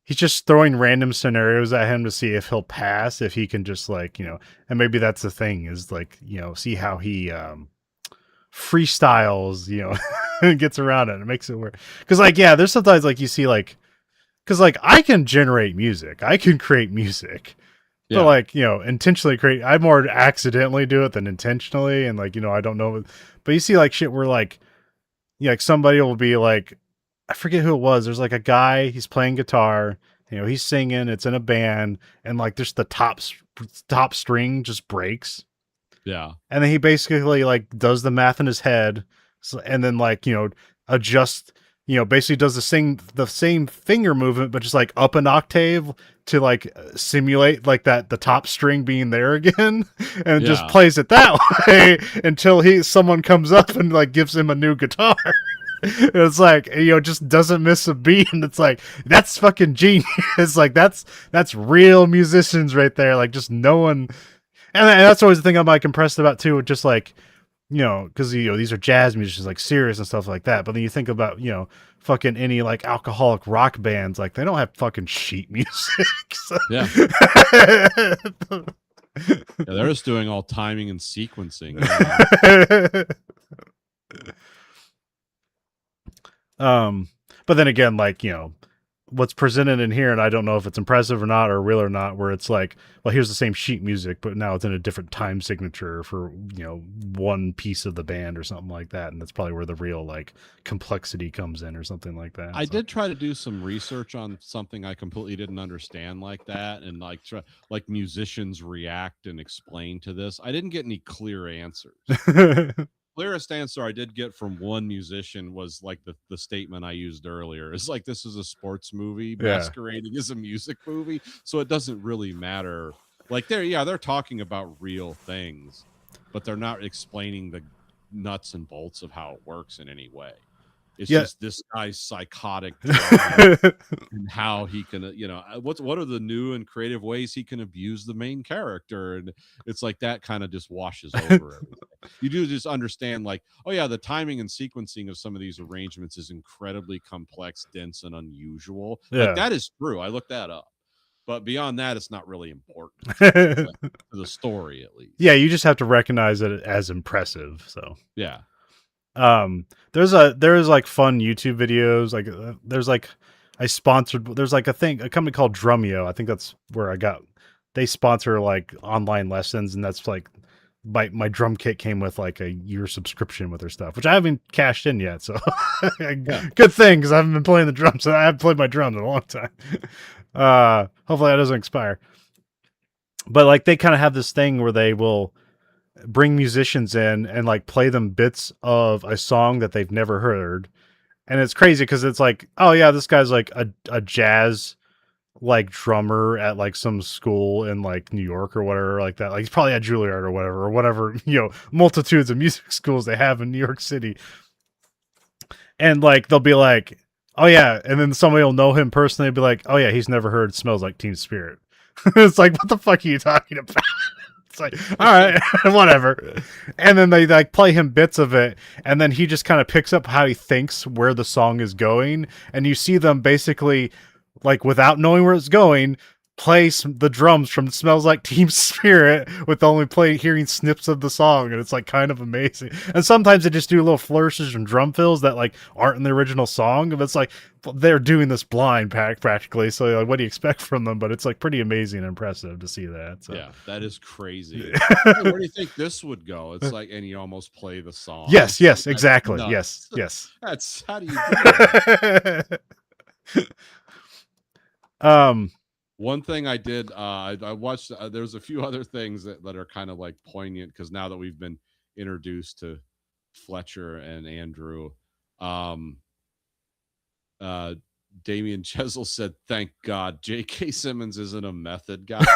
[SPEAKER 1] he's just throwing random scenarios at him to see if he'll pass, if he can just like and maybe that's the thing is like see how he freestyles, and gets around it and makes it work. Because like there's sometimes like you see like, because like I can generate music, I can create music, but like intentionally create, I more accidentally do it than intentionally, and like I don't know. But you see like shit where like like somebody will be like, I forget who it was, there's like a guy, he's playing guitar, he's singing, it's in a band, and like just the top string just breaks.
[SPEAKER 2] Yeah.
[SPEAKER 1] And then he basically like does the math in his head, and then like, adjust, basically does the same finger movement, but just like up an octave to like simulate like the top string being there again, and just plays it that way until someone comes up and like gives him a new guitar. And it's like, just doesn't miss a beat, and it's like, that's fucking genius. Like that's real musicians right there. Like just no one. And that's always the thing I'm like impressed about too, just like, because these are jazz musicians, like serious and stuff like that. But then you think about fucking any like alcoholic rock bands, like they don't have fucking sheet music. So.
[SPEAKER 2] Yeah. They're just doing all timing and sequencing.
[SPEAKER 1] But then again, like what's presented in here, and I don't know if it's impressive or not, or real or not, where it's like, well, here's the same sheet music, but now it's in a different time signature for, one piece of the band or something like that, and that's probably where the real like complexity comes in or something like that.
[SPEAKER 2] I
[SPEAKER 1] So.
[SPEAKER 2] did try to do some research on something I completely didn't understand like that, and like musicians react and explain to this. I didn't get any clear answers. Clearest answer I did get from one musician was like the statement I used earlier. It's like, this is a sports movie masquerading as a music movie, so it doesn't really matter. Like they're talking about real things, but they're not explaining the nuts and bolts of how it works in any way. It's just this guy's psychotic drive and how he can, what are the new and creative ways he can abuse the main character, and it's like that kind of just washes over everything. You do just understand, like, oh yeah, the timing and sequencing of some of these arrangements is incredibly complex, dense, and unusual. Like, that is true. I looked that up, but beyond that, it's not really important to the story, at least.
[SPEAKER 1] Yeah, you just have to recognize it as impressive. So
[SPEAKER 2] yeah.
[SPEAKER 1] There's like fun YouTube videos. Like there's like there's like a company called Drumeo. I think that's where they sponsor like online lessons, and that's like my drum kit came with like a year subscription with their stuff, which I haven't cashed in yet. So good thing, because I haven't been playing the drums. I haven't played my drums in a long time. Hopefully that doesn't expire. But like they kind of have this thing where they will bring musicians in and like play them bits of a song that they've never heard. And it's crazy because it's like, oh yeah, this guy's like a jazz like drummer at like some school in like New York or whatever like that. Like he's probably at Juilliard or whatever, multitudes of music schools they have in New York City. And like they'll be like, oh yeah, and then somebody will know him personally and be like, oh yeah, he's never heard Smells Like Teen Spirit. It's like, what the fuck are you talking about? It's like, all right, whatever. And then they like play him bits of it, and then he just kind of picks up how he thinks where the song is going, and you see them basically, like without knowing where it's going, play the drums from Smells Like Teen Spirit with only hearing snips of the song, and it's like kind of amazing. And sometimes they just do little flourishes and drum fills that like aren't in the original song, but it's like they're doing this blind practically, so like what do you expect from them? But it's like pretty amazing and impressive to see that. So.
[SPEAKER 2] Yeah, that is crazy. Hey, where do you think this would go? It's like, and you almost play the song.
[SPEAKER 1] Yes, exactly. Yes.
[SPEAKER 2] That's how do you do that? One thing I did, I watched, there's a few other things that are kind of like poignant, because now that we've been introduced to Fletcher and Andrew, Damien Chesel said, thank God J.K. Simmons isn't a method guy.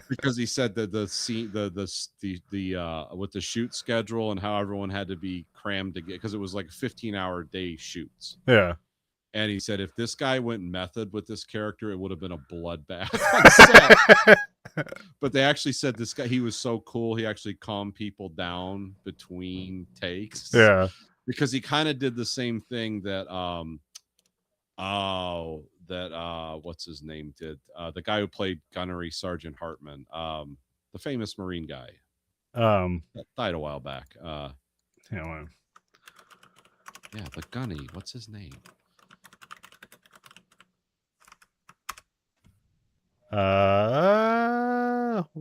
[SPEAKER 2] Because he said that the scene, with the shoot schedule and how everyone had to be crammed to get, because it was like 15-hour day shoots.
[SPEAKER 1] Yeah.
[SPEAKER 2] And he said, if this guy went method with this character, it would have been a bloodbath on set. But they actually said this guy, he was so cool, he actually calmed people down between takes.
[SPEAKER 1] Yeah.
[SPEAKER 2] Because he kind of did the same thing that what's his name did, the guy who played Gunnery Sergeant Hartman, the famous Marine guy, that died a while back.
[SPEAKER 1] Yeah,
[SPEAKER 2] the Gunny, what's his name?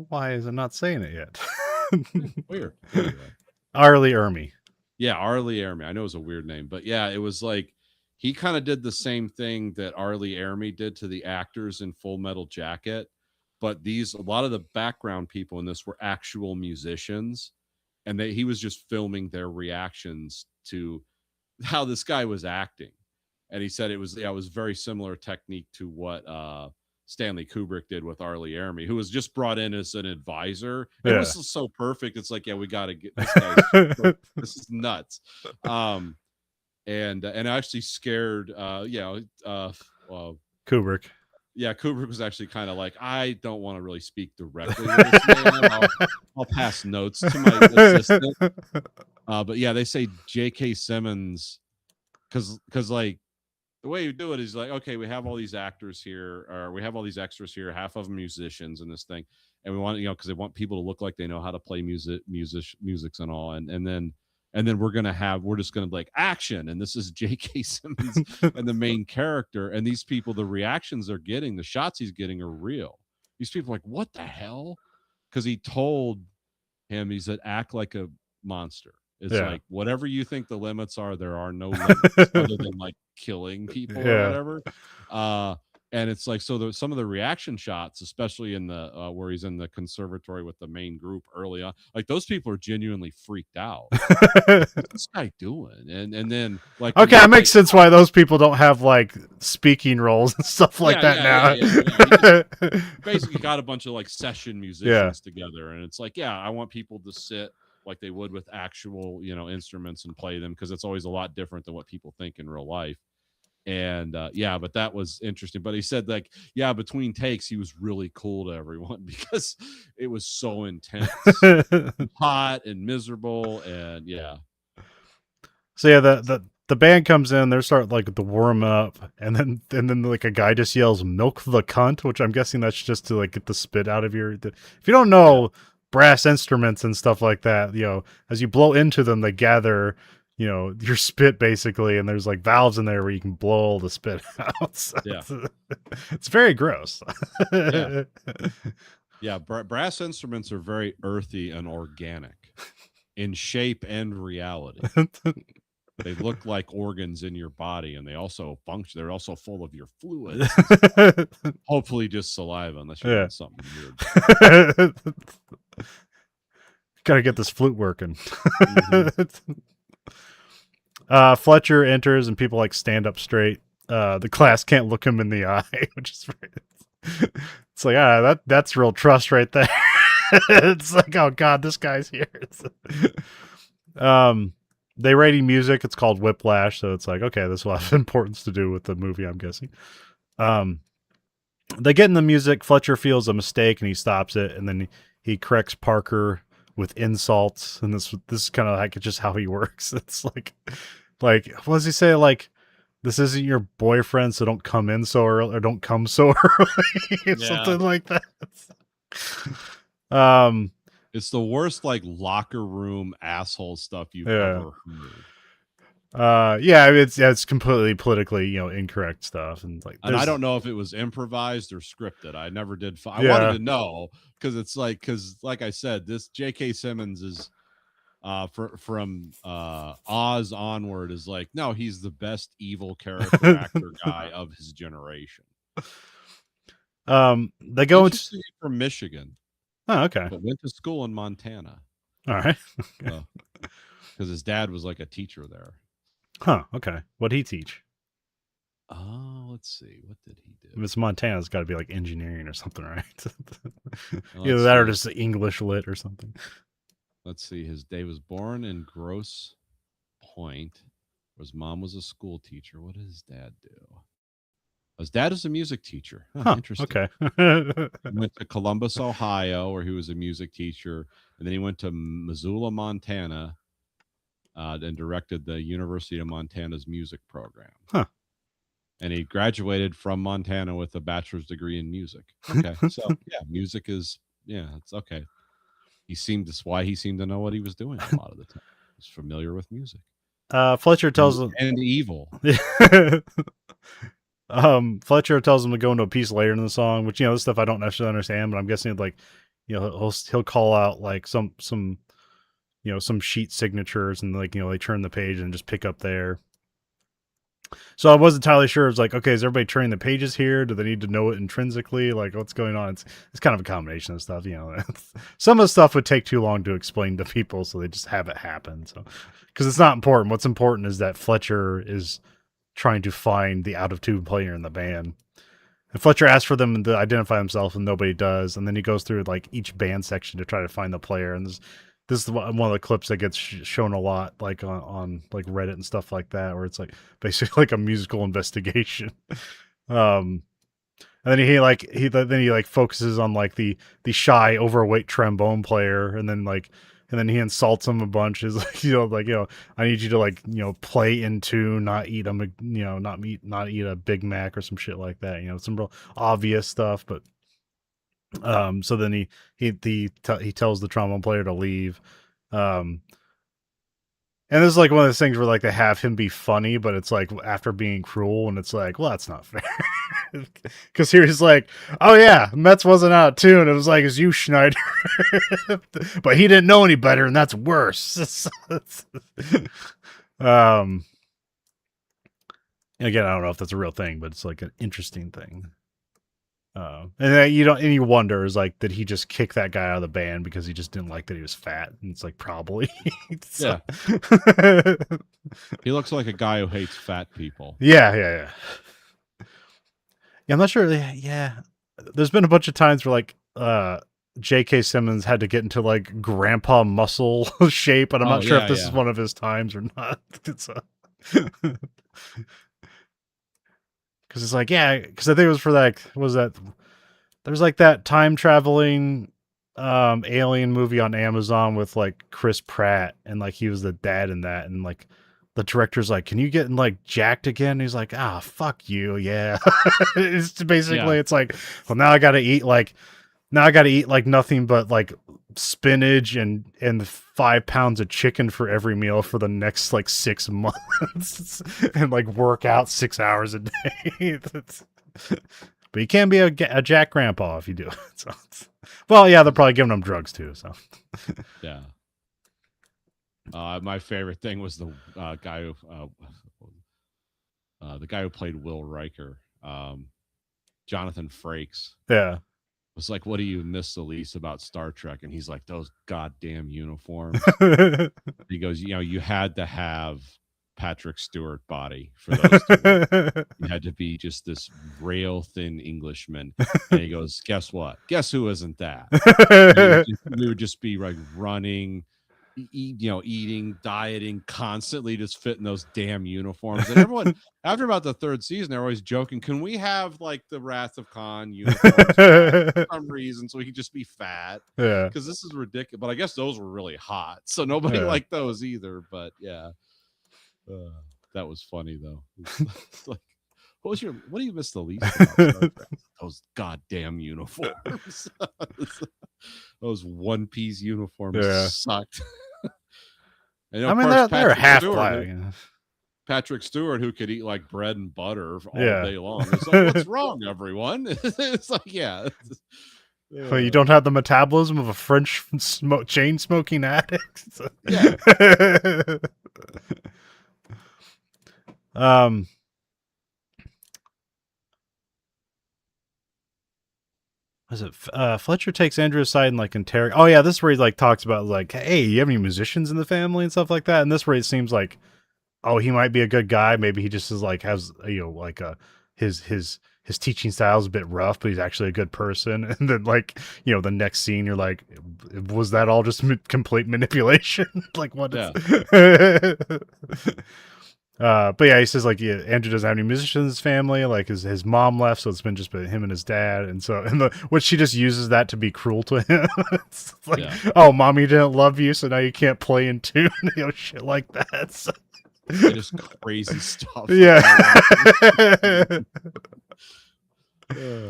[SPEAKER 1] Why is it not saying it yet?
[SPEAKER 2] Weird. Anyway.
[SPEAKER 1] R. Lee Ermey.
[SPEAKER 2] Yeah, R. Lee Ermey. I know it's a weird name, but yeah, it was like he kind of did the same thing that R. Lee Ermey did to the actors in Full Metal Jacket. But a lot of the background people in this were actual musicians, and he was just filming their reactions to how this guy was acting. And he said it was very similar technique to what Stanley Kubrick did with R. Lee Ermey, who was just brought in as an advisor. It was so perfect. It's like, yeah, we got to get this guy. This is nuts. And actually scared,
[SPEAKER 1] Kubrick.
[SPEAKER 2] Yeah, Kubrick was actually kind of like, I don't want to really speak directly with this man. I'll pass notes to my assistant. But yeah, they say J.K. Simmons, because like the way you do it is like, okay, we have all these actors here, or we have all these extras here, half of them musicians in this thing, and we want, because they want people to look like they know how to play musics and all, and then and then we're just gonna be like action, and this is J.K. Simmons and the main character, and these people, the reactions they're getting, the shots he's getting are real. These people are like, what the hell? Because he told him, he said, act like a monster. It's like whatever you think the limits are, there are no limits other than like killing people or whatever. And it's like, so some of the reaction shots, especially in the where he's in the conservatory with the main group early on, like those people are genuinely freaked out. What's this guy doing? And then like,
[SPEAKER 1] okay, it makes sense why those people don't have like speaking roles and stuff like that now.
[SPEAKER 2] He basically got a bunch of like session musicians together, and it's like, I want people to sit like they would with actual, instruments and play them, because it's always a lot different than what people think in real life. And but that was interesting. But he said like, between takes he was really cool to everyone because it was so intense, hot and miserable, and
[SPEAKER 1] so the band comes in, they start like the warm up, and then like a guy just yells "milk the cunt," which I'm guessing that's just to like get the spit out of your. If you don't know brass instruments and stuff like that, as you blow into them, they gather your spit basically, and there's like valves in there where you can blow all the spit out. So it's very gross.
[SPEAKER 2] Brass instruments are very earthy and organic in shape and reality. They look like organs in your body, and they also function. They're also full of your fluids. Hopefully just saliva, unless you're doing something weird.
[SPEAKER 1] Gotta get this flute working. Fletcher enters, and people like stand up straight. The class can't look him in the eye, which is it's like that's real trust right there. It's like, oh god, this guy's here. They rating music. It's called Whiplash, so it's like, okay, this will have importance to do with the movie, I'm guessing. They get in the music. Fletcher feels a mistake and he stops it, and then he corrects Parker with insults, and this is kind of like just how he works. It's like what does he say? Like, this isn't your boyfriend, so don't come in so early, or don't come so early, something like that.
[SPEAKER 2] It's the worst like locker room asshole stuff you've ever heard.
[SPEAKER 1] It's completely politically incorrect stuff, and like,
[SPEAKER 2] and I don't know if it was improvised or scripted. I never did. I wanted to know, because it's like I said, this J.K. Simmons is from Oz onward is like, no, he's the best evil character actor guy of his generation.
[SPEAKER 1] They go
[SPEAKER 2] from Michigan.
[SPEAKER 1] Oh, okay.
[SPEAKER 2] But went to school in Montana.
[SPEAKER 1] All right.
[SPEAKER 2] Because his dad was like a teacher there.
[SPEAKER 1] Huh. Okay. What'd he teach?
[SPEAKER 2] Oh, let's see. What did he do?
[SPEAKER 1] If it's Montana, it's got to be like engineering or something, right? Either that or just English lit or something.
[SPEAKER 2] Let's see. His dad was born in Grosse Pointe. His mom was a school teacher. What did his dad do? His dad is a music teacher. Interesting.
[SPEAKER 1] Okay.
[SPEAKER 2] He went to Columbus, Ohio, where he was a music teacher, and then he went to Missoula, Montana, and directed the University of Montana's music program.
[SPEAKER 1] Huh.
[SPEAKER 2] And he graduated from Montana with a bachelor's degree in music. Okay, so music is it's okay. That's why he seemed to know what he was doing a lot of the time. He's familiar with music.
[SPEAKER 1] Fletcher tells him,
[SPEAKER 2] and evil.
[SPEAKER 1] Fletcher tells him to go into a piece later in the song, which this stuff I don't necessarily understand, but I'm guessing like he'll call out like some sheet signatures, and like they turn the page and just pick up there. So I wasn't entirely sure. It's like, okay, is everybody turning the pages here? Do they need to know it intrinsically? Like, what's going on? It's kind of a combination of stuff. Some of the stuff would take too long to explain to people, so they just have it happen. So, because it's not important. What's important is that Fletcher is trying to find the out of tune player in the band. And Fletcher asks for them to identify himself, and nobody does. And then he goes through like each band section to try to find the player. And this is one of the clips that gets shown a lot, like on like Reddit and stuff like that, where it's like basically like a musical investigation. And then he focuses on like the shy overweight trombone player, and then he insults him a bunch. He's like, I need you to like, play in tune, not eat not eat a Big Mac or some shit like that. Some real obvious stuff. But so then he tells the trombone player to leave. And And this is like one of those things where like they have him be funny, but it's like after being cruel, and it's like, well, that's not fair. Because here he's like, oh yeah, Metz wasn't out of tune. It was like, it's you, Schneider. But he didn't know any better, and that's worse. Again, I don't know if that's a real thing, but it's like an interesting thing. And you wonder is like, did he just kick that guy out of the band because he just didn't like that he was fat? And it's like, probably.
[SPEAKER 2] Yeah. He looks like a guy who hates fat people.
[SPEAKER 1] Yeah, I'm not sure. Yeah, there's been a bunch of times where like J.K. Simmons had to get into like grandpa muscle shape, and I'm not sure if this is one of his times or not. Because it's like, yeah, because I think it was for that. Was that there's like that time traveling alien movie on Amazon with like Chris Pratt, and like he was the dad in that, and like the director's like, can you get in like jacked again? And he's like, fuck you, yeah. It's basically it's like, well, now I gotta eat like nothing but like spinach and 5 pounds of chicken for every meal for the next like 6 months and like work out 6 hours a day. But you can be a jack grandpa if you do it. So, well, yeah, they're probably giving him drugs too. So,
[SPEAKER 2] yeah. My favorite thing was the guy who played Will Riker, Jonathan Frakes.
[SPEAKER 1] Yeah.
[SPEAKER 2] Was like, what do you miss the least about Star Trek? And he's like, those goddamn uniforms. He goes, you had to have Patrick Stewart body for those two. You had to be just this rail thin Englishman. And he goes, guess what? Guess who isn't that? We would just be like running, eating, dieting, constantly just fitting those damn uniforms. And everyone, after about the 3rd season, they're always joking, can we have like the Wrath of Khan uniforms for some reason so we can just be fat?
[SPEAKER 1] Yeah.
[SPEAKER 2] Because this is ridiculous. But I guess those were really hot. So nobody liked those either. But yeah. That was funny though. Like, what do you miss the least about Star Trek? Those goddamn uniforms. Those one-piece uniforms sucked. And,
[SPEAKER 1] I mean, they're half black.
[SPEAKER 2] Patrick Stewart, who could eat like bread and butter all day long. It's like, what's wrong, everyone? It's like,
[SPEAKER 1] well, you don't have the metabolism of a French chain smoking addict.
[SPEAKER 2] Yeah.
[SPEAKER 1] Was it Fletcher takes Andrew aside and like interrogate? Oh yeah, this is where he like talks about like, hey, you have any musicians in the family and stuff like that. And this where it seems like, oh, he might be a good guy. Maybe he just is like has like his teaching style is a bit rough, but he's actually a good person. And then like the next scene, you're like, was that all just complete manipulation? Like what? Yeah. But yeah, he says like, Andrew doesn't have any musicians in his family. Like his mom left, so it's been just him and his dad. And so, which she just uses that to be cruel to him. It's like, oh, mommy didn't love you, so now you can't play in tune. Shit like that. So.
[SPEAKER 2] Just crazy stuff.
[SPEAKER 1] Yeah.
[SPEAKER 2] It's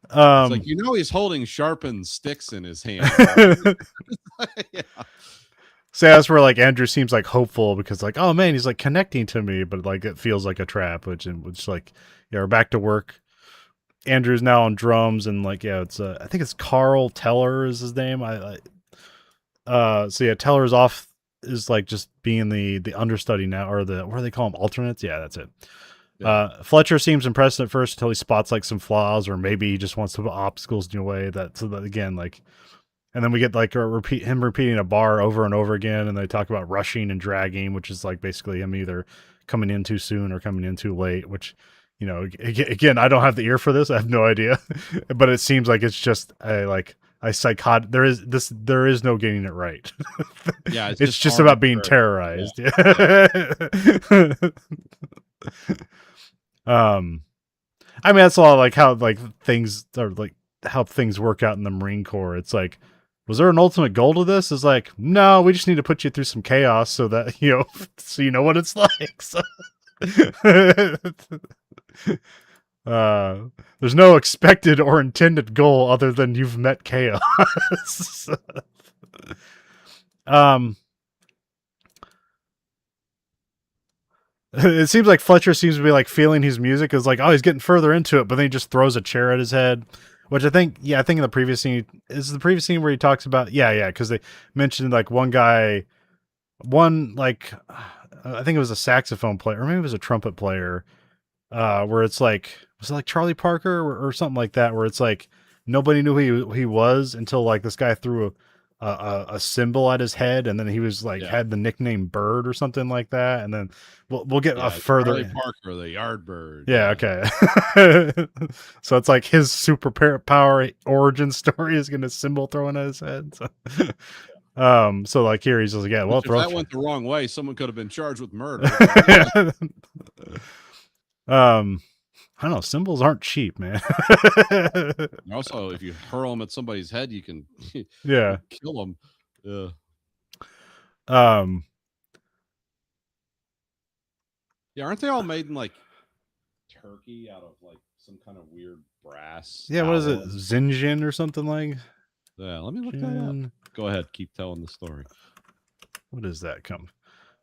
[SPEAKER 2] like, he's holding sharpened sticks in his hand. Yeah.
[SPEAKER 1] So that's where like Andrew seems like hopeful because like, oh man, he's like connecting to me, but like it feels like a trap, which like, we're back to work. Andrew's now on drums and like, it's I think it's Carl Teller is his name. So yeah, Teller's off is like just being the understudy now, or what do they call them? Alternates? Yeah, that's it. Yeah. Fletcher seems impressed at first until he spots like some flaws, or maybe he just wants to put obstacles in your way. So that again, like. And then we get like him repeating a bar over and over again, and they talk about rushing and dragging, which is like basically him either coming in too soon or coming in too late. Which, again, I don't have the ear for this; I have no idea. But it seems like it's just a psychotic. There is no getting it right.
[SPEAKER 2] Yeah,
[SPEAKER 1] it's just about being terrorized. Yeah. I mean, that's a lot like how like things are like how things work out in the Marine Corps. It's like, was there an ultimate goal to this? It's like, no, we just need to put you through some chaos so that, so you know what it's like. So, there's no expected or intended goal other than you've met chaos. it seems like Fletcher seems to be like feeling his music is like, oh, he's getting further into it, but then he just throws a chair at his head, which I think in the previous scene is the previous scene where he talks about because they mentioned like one guy, I think it was a saxophone player or maybe it was a trumpet player, where it's like, was it like Charlie Parker or something like that, where it's like nobody knew who he was until like this guy threw a symbol at his head, and then he was like had the nickname Bird or something like that, and then we'll get a further
[SPEAKER 2] Charlie Parker, the Yardbird.
[SPEAKER 1] Yeah, okay. So it's like his superpower origin story is going to symbol thrown at his head. So like here he's just like, yeah, well,
[SPEAKER 2] if that went the wrong way, someone could have been charged with murder.
[SPEAKER 1] I don't know. Symbols aren't cheap, man.
[SPEAKER 2] Also, if you hurl them at somebody's head, you can kill them. Yeah. Yeah, aren't they all made in like Turkey out of like some kind of weird brass?
[SPEAKER 1] Yeah, what is it? Zinjin or something like?
[SPEAKER 2] Yeah, let me look that up. Go ahead, keep telling the story.
[SPEAKER 1] What does that come?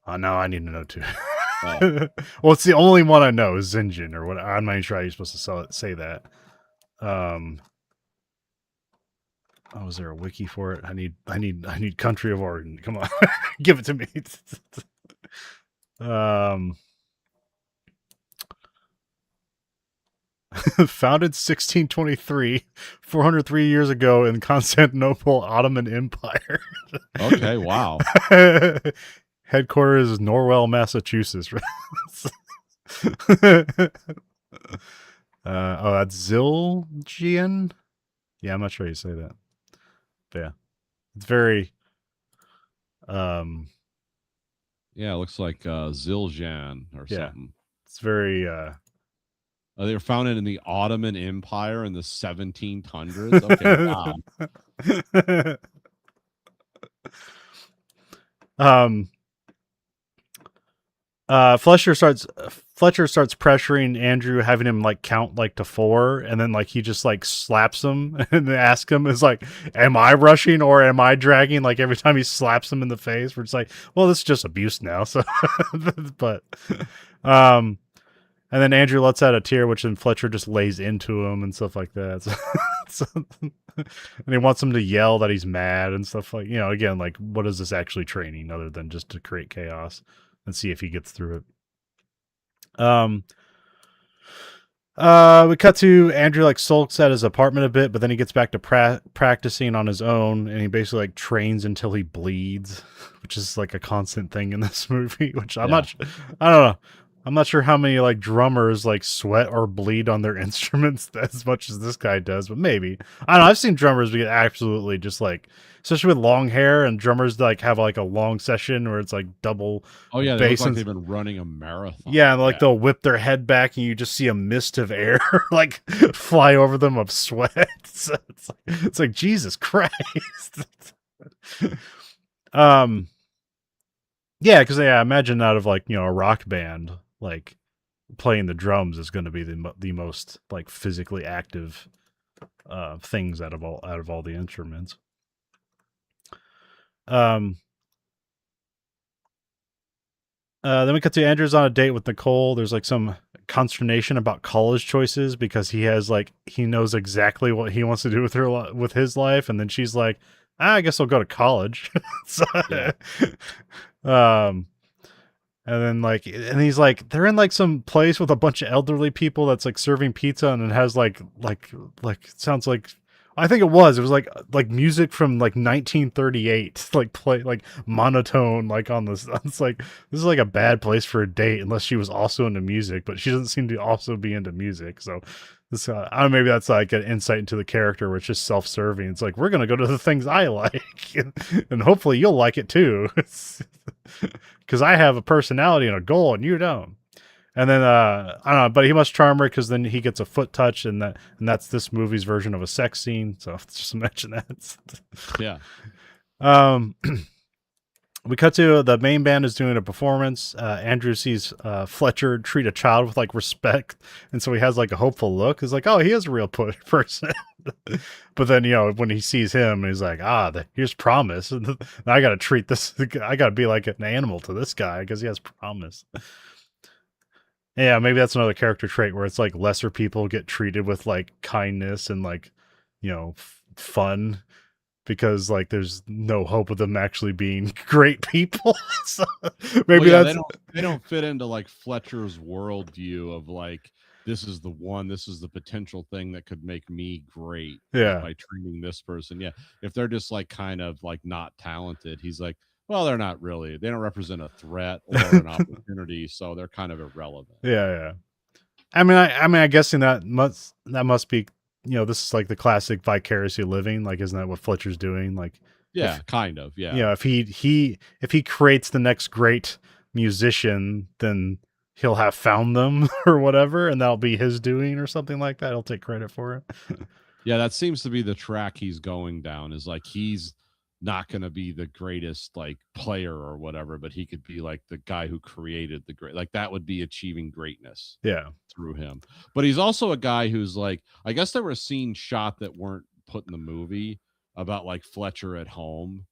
[SPEAKER 1] Oh no, I need to know too. Oh. Well, it's the only one I know is Zinjin or what. I'm not even sure how you're supposed to say that. Oh, is there a wiki for it? I need country of origin. Come on, give it to me. Founded 1623, 403 years ago in Constantinople, Ottoman Empire.
[SPEAKER 2] Okay, wow.
[SPEAKER 1] Headquarters is Norwell, Massachusetts. That's Zildjian. Yeah, I'm not sure how you say that. But yeah, it's very.
[SPEAKER 2] Yeah, it looks like Zildjian or something.
[SPEAKER 1] It's very.
[SPEAKER 2] They were founded in the Ottoman Empire in the 1700s. Okay,
[SPEAKER 1] wow. Fletcher starts pressuring Andrew, having him like count like to 4, and then like he just like slaps him and asks him, is like, am I rushing or am I dragging? Like every time he slaps him in the face, we're just like, well, this is just abuse now. So but and then Andrew lets out a tear, which then Fletcher just lays into him and stuff like that. And he wants him to yell that he's mad and stuff like, again, like, what is this actually training other than just to create chaos and see if he gets through it? We cut to Andrew like sulks at his apartment a bit, but then he gets back to practicing on his own, and he basically like trains until he bleeds, which is like a constant thing in this movie, which I don't know. I'm not sure how many like drummers like sweat or bleed on their instruments as much as this guy does, but maybe. I don't know. I've seen drummers get absolutely just like, especially with long hair, and drummers like have like a long session where it's like double.
[SPEAKER 2] Oh yeah, they look like they've been running a marathon.
[SPEAKER 1] Yeah, and like they'll whip their head back, and you just see a mist of air like fly over them of sweat. So it's like Jesus Christ. Yeah, because I imagine out of like a rock band, like playing the drums is going to be the most like physically active things out of all the instruments. Then we cut to Andrew's on a date with Nicole. There's like some consternation about college choices because he knows exactly what he wants to do with his life, and then she's like, I guess I'll go to college. So, and then and he's like, they're in like some place with a bunch of elderly people that's like serving pizza, and it has like sounds like, I think it was like music from like 1938, like play like monotone like on this. It's like, this is like a bad place for a date unless she was also into music, but she doesn't seem to also be into music. So this, I don't know, maybe that's like an insight into the character where it's just self-serving. It's like, we're gonna go to the things I like, and hopefully you'll like it too, because I have a personality and a goal and you don't. And then I don't know, but he must charm her because then he gets a foot touch, and that's this movie's version of a sex scene. So just mention that.
[SPEAKER 2] Yeah.
[SPEAKER 1] We cut to the main band is doing a performance. Andrew sees Fletcher treat a child with like respect, and so he has like a hopeful look. He's like, oh, he is a real person. But then when he sees him, he's like, here's promise. And I got to treat this. I got to be like an animal to this guy because he has promise. Yeah, maybe that's another character trait where it's like lesser people get treated with like kindness and like, fun because like there's no hope of them actually being great people. So
[SPEAKER 2] Well,
[SPEAKER 1] maybe
[SPEAKER 2] yeah,
[SPEAKER 1] that's
[SPEAKER 2] they don't fit into like Fletcher's worldview of like this is the one, this is the potential thing that could make me great is
[SPEAKER 1] yeah.
[SPEAKER 2] by treating this person. Yeah, if they're just like kind of like not talented, he's like, well, they're not really. They don't represent a threat or an opportunity, so they're kind of irrelevant.
[SPEAKER 1] Yeah, yeah. I mean, I guessing that must be, this is like the classic vicariously living. Like, isn't that what Fletcher's doing? Like,
[SPEAKER 2] Yeah,
[SPEAKER 1] if
[SPEAKER 2] kind of. Yeah.
[SPEAKER 1] if he creates the next great musician, then he'll have found them or whatever, and that'll be his doing or something like that. He'll take credit for it.
[SPEAKER 2] Yeah, that seems to be the track he's going down is like he's not going to be the greatest like player or whatever, but he could be like the guy who created the great, like that would be achieving greatness
[SPEAKER 1] Yeah.
[SPEAKER 2] through him. But he's also a guy who's like, I guess there were scenes shot that weren't put in the movie about like Fletcher at home,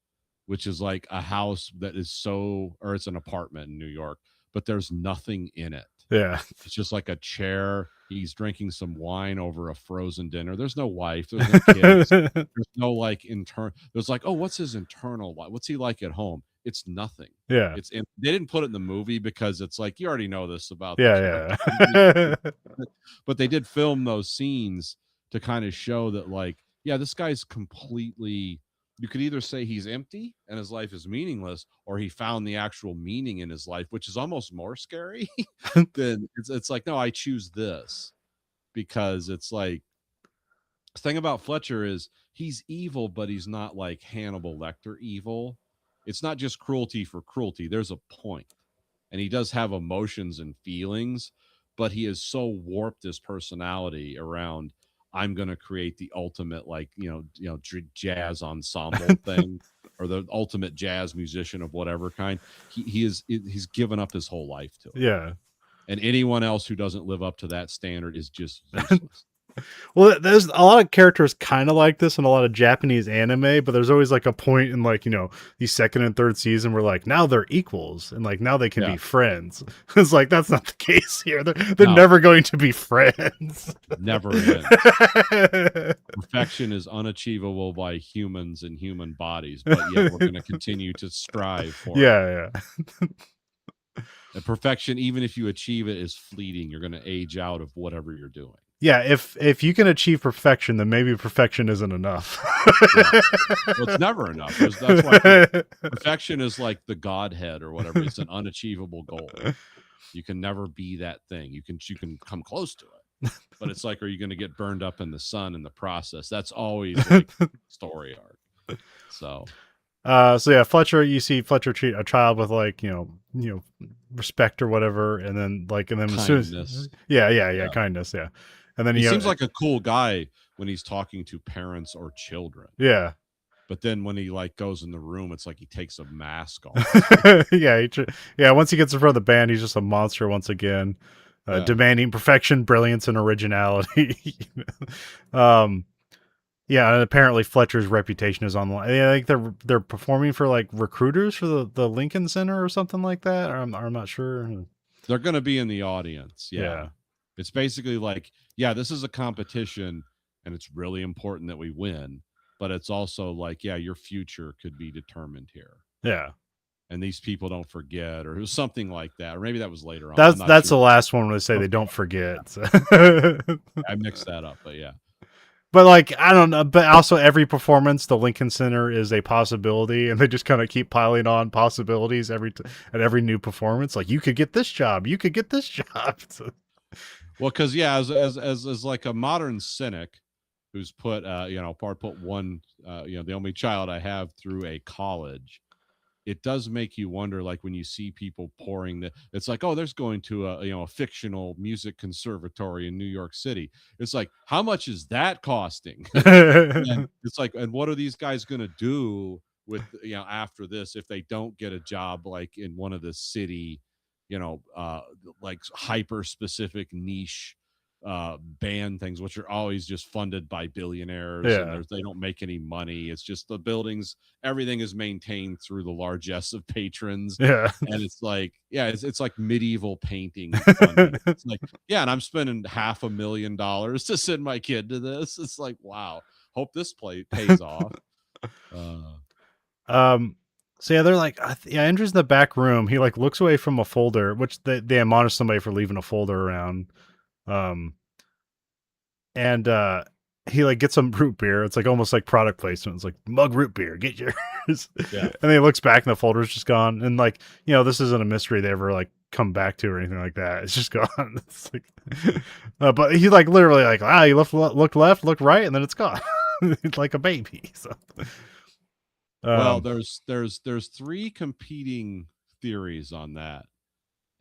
[SPEAKER 2] which is like a house that is so, or it's an apartment in New York, but there's nothing in it.
[SPEAKER 1] Yeah.
[SPEAKER 2] It's just like a chair. He's drinking some wine over a frozen dinner. There's no wife. There's no kids. There's no like intern. There's like, oh, what's his internal life? What's he like at home? It's nothing.
[SPEAKER 1] Yeah.
[SPEAKER 2] It's they didn't put it in the movie because it's like you already know this about the character.
[SPEAKER 1] Yeah. Yeah.
[SPEAKER 2] But they did film those scenes to kind of show that, like, yeah, this guy's completely. You could either say he's empty and his life is meaningless, or he found the actual meaning in his life, which is almost more scary than it's like, no, I choose this because it's like the thing about Fletcher is he's evil, but he's not like Hannibal Lecter evil. It's not just cruelty for cruelty. There's a point, and he does have emotions and feelings, but he has so warped his personality around. I'm going to create the ultimate, like jazz ensemble thing, or the ultimate jazz musician of whatever kind. He's given up his whole life to it,
[SPEAKER 1] Yeah.
[SPEAKER 2] and anyone else who doesn't live up to that standard is just useless.
[SPEAKER 1] Well, there's a lot of characters kind of like this in a lot of Japanese anime, but there's always like a point in like, the second and third season where like now they're equals and like now they can
[SPEAKER 2] Yeah,
[SPEAKER 1] be friends. It's like that's not the case here. They're
[SPEAKER 2] no,
[SPEAKER 1] never going to be friends.
[SPEAKER 2] never ends. Perfection is unachievable by humans and human bodies, but yet we're going to continue to strive for it.
[SPEAKER 1] Yeah, yeah.
[SPEAKER 2] And perfection, even if you achieve it, is fleeting. You're going to age out of whatever you're doing.
[SPEAKER 1] Yeah, if you can achieve perfection, then maybe perfection isn't enough.
[SPEAKER 2] Yeah. Well, it's never enough. That's why perfection is like the Godhead or whatever. It's an unachievable goal. You can never be that thing. You can come close to it, but it's like, are you going to get burned up in the sun in the process? That's always like story arc. So
[SPEAKER 1] yeah, Fletcher, you see Fletcher treat a child with like, respect or whatever, and then as soon
[SPEAKER 2] kindness.
[SPEAKER 1] as yeah, kindness, yeah. And then
[SPEAKER 2] He seems like a cool guy when he's talking to parents or children.
[SPEAKER 1] Yeah.
[SPEAKER 2] But then when he like goes in the room, it's like he takes a mask off.
[SPEAKER 1] Yeah, once he gets in front of the band, he's just a monster once again, demanding perfection, brilliance, and originality. Yeah, and apparently Fletcher's reputation is on the line. I think they're performing for like recruiters for the Lincoln Center or something like that. Or I'm not sure.
[SPEAKER 2] They're going to be in the audience.
[SPEAKER 1] Yeah.
[SPEAKER 2] It's basically like, yeah, this is a competition and it's really important that we win, but it's also like, yeah, your future could be determined here.
[SPEAKER 1] Yeah.
[SPEAKER 2] And these people don't forget, or it was something like that. Or maybe that was later on.
[SPEAKER 1] That's sure. The last one when they say they don't forget. So.
[SPEAKER 2] I mixed that up, but yeah.
[SPEAKER 1] But like, I don't know, but also every performance, the Lincoln Center is a possibility, and they just kind of keep piling on possibilities at every new performance. Like, you could get this job, you could get this job.
[SPEAKER 2] Well, because yeah, as like a modern cynic who's put one the only child I have through a college, it does make you wonder, like when you see people pouring it's like, oh, there's going to a fictional music conservatory in New York City. It's like, how much is that costing? And it's like, and what are these guys going to do with after this if they don't get a job like in one of the city like hyper specific niche band things, which are always just funded by billionaires, and
[SPEAKER 1] Yeah.
[SPEAKER 2] they don't make any money. It's just the buildings, everything is maintained through the largesse of patrons.
[SPEAKER 1] Yeah.
[SPEAKER 2] And it's like, yeah, it's like medieval painting funding. It's like, yeah, and I'm spending $500,000 to send my kid to this. It's like, wow, hope this play pays off.
[SPEAKER 1] So yeah, they're like, yeah, Andrew's in the back room. He like looks away from a folder, which they admonish somebody for leaving a folder around. And he like gets some root beer. It's like almost like product placement. It's like mug root beer, get yours.
[SPEAKER 2] Yeah.
[SPEAKER 1] And he looks back and the folder's just gone. And like, you know, this isn't a mystery they ever like come back to or anything like that. It's just gone. It's like, but he like literally like, he looked left, looked right, and then it's gone. It's like a baby. So.
[SPEAKER 2] Well, there's 3 competing theories on that,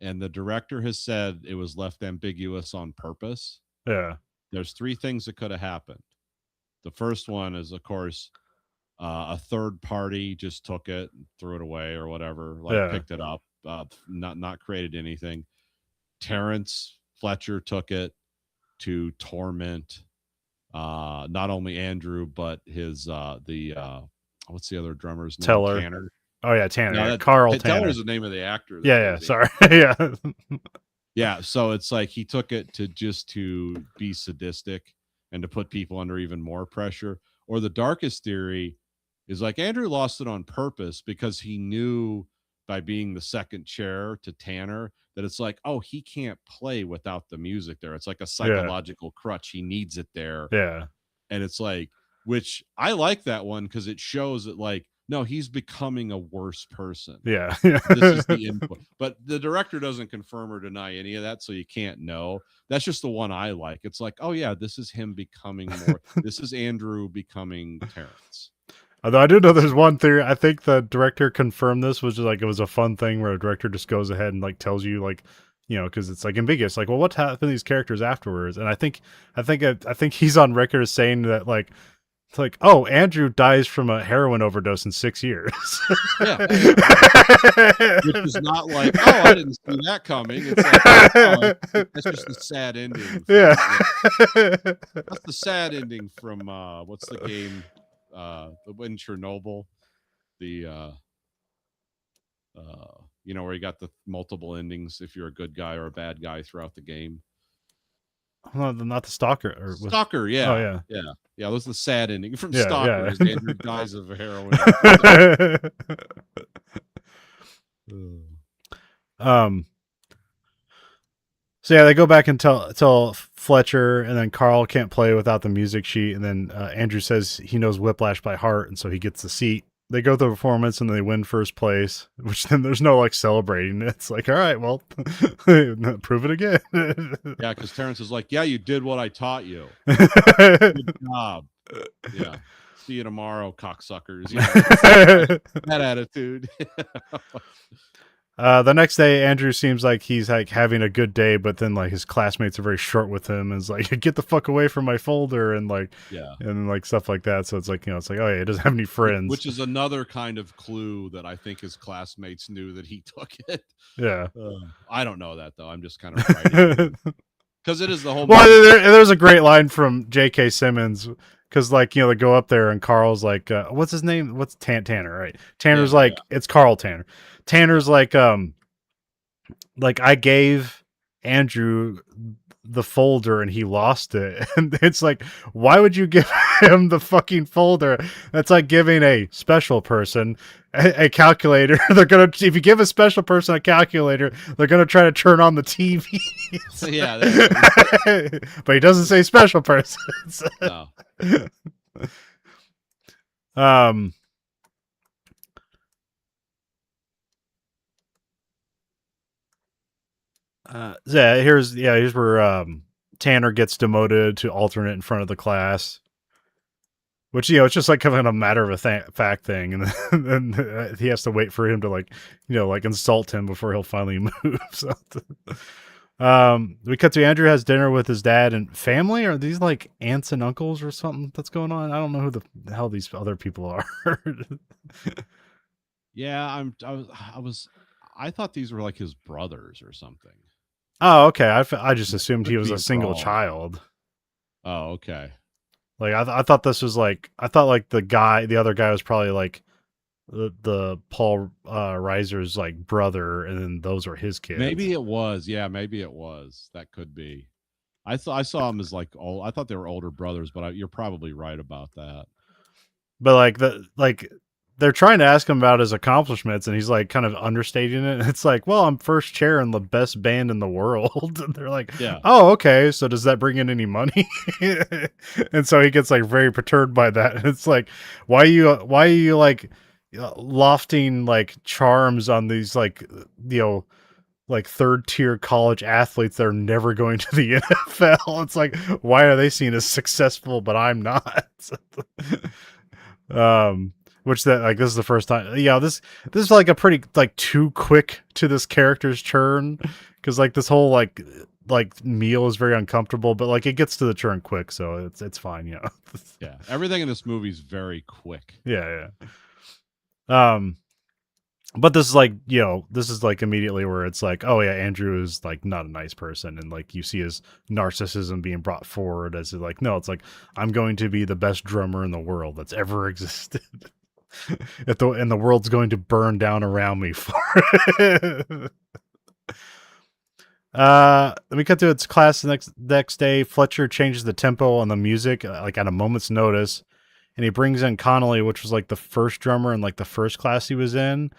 [SPEAKER 2] and the director has said it was left ambiguous on purpose.
[SPEAKER 1] Yeah.
[SPEAKER 2] There's 3 things that could have happened. The first one is, of course, a third party just took it and threw it away or whatever, like picked it up, not created anything. Terrence Fletcher took it to torment not only Andrew but his what's the other drummer's name?
[SPEAKER 1] Teller.
[SPEAKER 2] Tanner.
[SPEAKER 1] Oh yeah, Tanner. No, Carl Tanner.
[SPEAKER 2] Teller's the name of the actor.
[SPEAKER 1] Yeah. Sorry. Yeah.
[SPEAKER 2] Yeah. So it's like he took it to be sadistic and to put people under even more pressure. Or the darkest theory is like Andrew lost it on purpose because he knew by being the second chair to Tanner that it's like, oh, he can't play without the music there. It's like a psychological crutch. He needs it there.
[SPEAKER 1] Yeah.
[SPEAKER 2] And it's like, which I like that one because it shows that like, no, he's becoming a worse person.
[SPEAKER 1] Yeah.
[SPEAKER 2] This is the input. But the director doesn't confirm or deny any of that, so you can't know. That's just the one I like. It's like, oh yeah, this is him becoming more. This is Andrew becoming Terrence.
[SPEAKER 1] Although I do know there's one theory. I think the director confirmed this was just like it was a fun thing where a director just goes ahead and like tells you like, you know, because it's like ambiguous, like, well, what happened to these characters afterwards? And I think he's on record as saying that like. It's like, oh, Andrew dies from a heroin overdose in 6 years.
[SPEAKER 2] Yeah. Which is not like, oh, I didn't see that coming. It's like, oh, that's just the sad ending.
[SPEAKER 1] Yeah.
[SPEAKER 2] That's the sad ending from what's the game? In Chernobyl. The you know, where you got the multiple endings if you're a good guy or a bad guy throughout the game.
[SPEAKER 1] Not the Stalker.
[SPEAKER 2] Stalker, yeah.
[SPEAKER 1] Oh, yeah.
[SPEAKER 2] Yeah. Yeah, that was the sad ending from
[SPEAKER 1] Yeah,
[SPEAKER 2] Stalker.
[SPEAKER 1] yeah.
[SPEAKER 2] Andrew dies of heroin.
[SPEAKER 1] So yeah, they go back and tell Fletcher, and then Carl can't play without the music sheet, and then Andrew says he knows Whiplash by heart, and so he gets the seat. They go through the performance and they win first place, which then there's no like celebrating. It's like, all right, well, prove it again.
[SPEAKER 2] Yeah, because Terrence is like, yeah, you did what I taught you. Good job. Yeah. See you tomorrow, cocksuckers. Yeah. That attitude.
[SPEAKER 1] The next day, Andrew seems like he's like having a good day, but then like his classmates are very short with him. And it's like, get the fuck away from my folder, and like,
[SPEAKER 2] yeah,
[SPEAKER 1] and like stuff like that. So it's like, you know, it's like, oh yeah, he doesn't have any friends,
[SPEAKER 2] which is another kind of clue that I think his classmates knew that he took it.
[SPEAKER 1] Yeah,
[SPEAKER 2] I don't know that though. I'm just kind of writing because it is the whole.
[SPEAKER 1] Well, there's a great line from J.K. Simmons. Because, like, you know, they go up there and Carl's like, what's his name? What's Tanner, right? Tanner's it's Carl Tanner. Tanner's like, I gave Andrew the folder and he lost it. And it's like, why would you give him the fucking folder? That's like giving a special person a calculator. They're going to, if you give a special person a calculator, they're going to try to turn on the TV.
[SPEAKER 2] Yeah.
[SPEAKER 1] But he doesn't say special persons.
[SPEAKER 2] No.
[SPEAKER 1] Here's where Tanner gets demoted to alternate in front of the class, which, you know, it's just like kind of a matter of a fact thing, and then he has to wait for him to like, you know, like insult him before he'll finally move. So, we cut to Andrew has dinner with his dad and family. Are these like aunts and uncles or something that's going on? I don't know who the hell these other people are.
[SPEAKER 2] Yeah, I thought these were like his brothers or something.
[SPEAKER 1] Oh, okay. I just
[SPEAKER 2] That
[SPEAKER 1] assumed he
[SPEAKER 2] could
[SPEAKER 1] was a
[SPEAKER 2] be
[SPEAKER 1] single
[SPEAKER 2] wrong.
[SPEAKER 1] child.
[SPEAKER 2] Oh, okay.
[SPEAKER 1] Like I thought this was like I thought like the other guy was probably like the Paul Reiser's like brother, and then those are his kids.
[SPEAKER 2] Maybe it was. Yeah, maybe it was. That could be. I saw him as like old. I thought they were older brothers, but you're probably right about that.
[SPEAKER 1] But like they're trying to ask him about his accomplishments, and he's like kind of understating it. It's like, well, I'm first chair in the best band in the world. And they're like,
[SPEAKER 2] Yeah.
[SPEAKER 1] oh, okay. So does that bring in any money? And so he gets like very perturbed by that. And it's like, why are you like lofting like charms on these like like third tier college athletes that are never going to the NFL? It's like, why are they seen as successful but I'm not? Which that like this is the first time. Yeah, this is like a pretty like too quick to this character's turn, because like this whole like meal is very uncomfortable, but like it gets to the turn quick, so it's fine.
[SPEAKER 2] Yeah. Everything in this movie is very quick.
[SPEAKER 1] Yeah. But this is like, this is like immediately where it's like, oh yeah, Andrew is like not a nice person, and like you see his narcissism being brought forward as like, no, it's like, I'm going to be the best drummer in the world that's ever existed. And the world's going to burn down around me for it. Let me cut to its class the next day. Fletcher changes the tempo on the music like at a moment's notice, and he brings in Connolly, which was like the first drummer in like the first class he was in,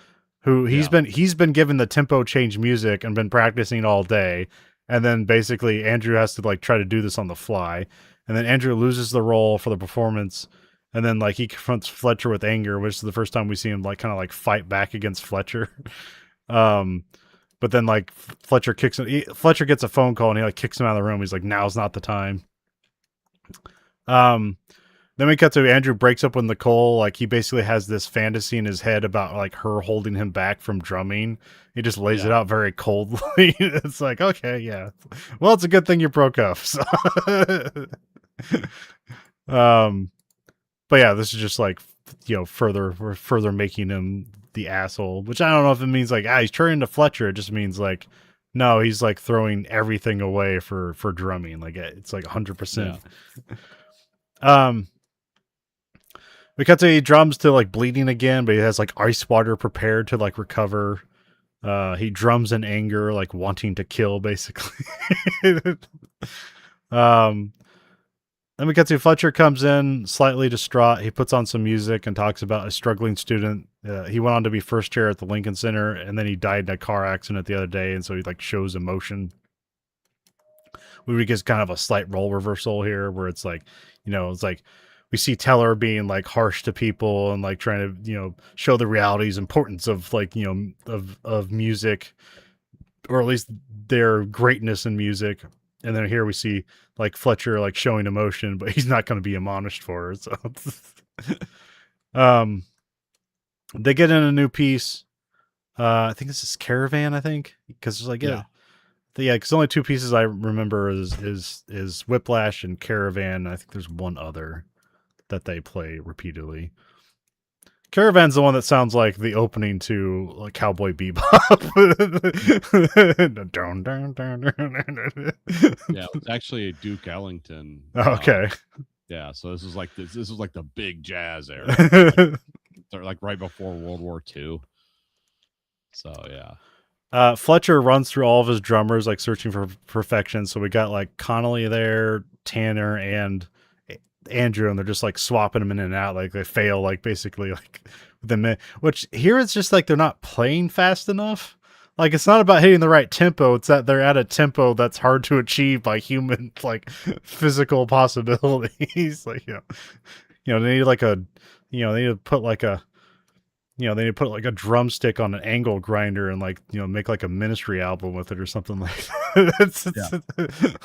[SPEAKER 1] who
[SPEAKER 2] Yeah.
[SPEAKER 1] he's been given the tempo change music and been practicing all day, and then basically Andrew has to like try to do this on the fly, and then Andrew loses the role for the performance, and then like he confronts Fletcher with anger, which is the first time we see him like kind of like fight back against Fletcher. um but then like Fletcher Fletcher gets a phone call and he like kicks him out of the room. He's like, now's not the time. um then we cut to Andrew breaks up with Nicole. Like he basically has this fantasy in his head about like her holding him back from drumming. He just lays it
[SPEAKER 2] Yeah.
[SPEAKER 1] out very coldly. It's like, okay, yeah. Well, it's a good thing you broke up. So. um, but yeah, this is just like, we're further making him the asshole. Which I don't know if it means like he's turning to Fletcher. It just means like, no, he's like throwing everything away for drumming. Like it's like 100%. We cut to he drums to like bleeding again, but he has like ice water prepared to like recover. He drums in anger, like wanting to kill, basically. Then we cut to Fletcher comes in slightly distraught. He puts on some music and talks about a struggling student. He went on to be first chair at the Lincoln Center, and then he died in a car accident the other day, and so he like shows emotion. We get kind of a slight role reversal here, where it's like, it's like we see Teller being like harsh to people and like trying to show the realities importance of like of music, or at least their greatness in music. And then here we see like Fletcher like showing emotion, but he's not going to be admonished for it. So they get in a new piece. I think this is Caravan, I think, because it's like because only two pieces I remember is Whiplash and Caravan. I think there's one other that they play repeatedly. Caravan's the one that sounds like the opening to like Cowboy Bebop.
[SPEAKER 2] Yeah, it's actually a Duke Ellington.
[SPEAKER 1] Okay.
[SPEAKER 2] Yeah, so this is like this is like the big jazz era. They're like right before World War II. So yeah.
[SPEAKER 1] Fletcher runs through all of his drummers, like searching for perfection. So we got like Connolly there, Tanner, and Andrew, and they're just like swapping them in and out. Like they fail, like basically like within which here it's just like they're not playing fast enough. Like it's not about hitting the right tempo. It's that they're at a tempo that's hard to achieve by human like physical possibilities. Like they need like they need to put like a they need to put like a drumstick on an angle grinder and like make like a Ministry album with it or something like that.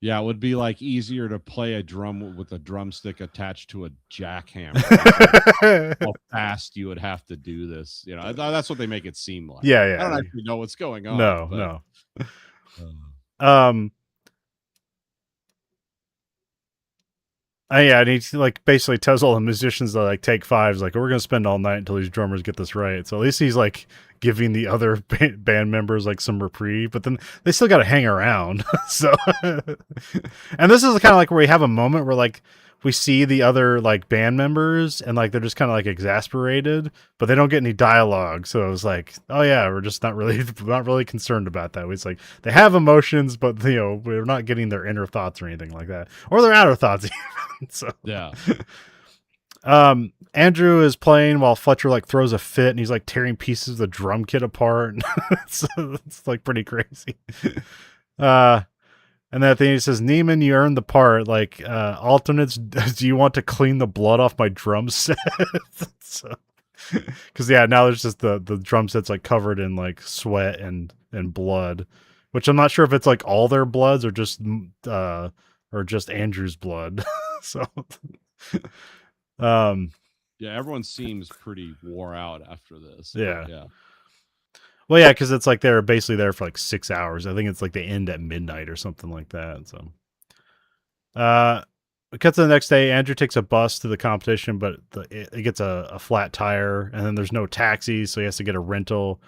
[SPEAKER 2] Yeah, it would be like easier to play a drum with a drumstick attached to a jackhammer. How fast you would have to do this. That's what they make it seem like.
[SPEAKER 1] Yeah.
[SPEAKER 2] I don't actually know what's going on.
[SPEAKER 1] No. Yeah, and he like basically tells all the musicians to like take fives, like we're gonna spend all night until these drummers get this right. So at least he's like giving the other band members like some reprieve, but then they still got to hang around. So, and this is kind of like where we have a moment where like we see the other like band members and like they're just kind of like exasperated, but they don't get any dialogue. So it was like, oh yeah, we're just not really concerned about that. It's like they have emotions, but we're not getting their inner thoughts or anything like that, or their outer thoughts. So
[SPEAKER 2] Yeah.
[SPEAKER 1] Andrew is playing while Fletcher like throws a fit and he's like tearing pieces of the drum kit apart. It's like pretty crazy. And then at the end he says, Neiman, you earned the part. Like, alternates, do you want to clean the blood off my drum set? So, because yeah, now there's just the drum set's like covered in like sweat and blood, which I'm not sure if it's like all their bloods or just Andrew's blood. So,
[SPEAKER 2] Yeah, everyone seems pretty wore out after this.
[SPEAKER 1] Yeah.
[SPEAKER 2] Yeah.
[SPEAKER 1] Well, yeah, because it's like they're basically there for like 6 hours. I think it's like they end at midnight or something like that. So, we cut to the next day. Andrew takes a bus to the competition, but it gets a flat tire, and then there's no taxi, so he has to get a rental.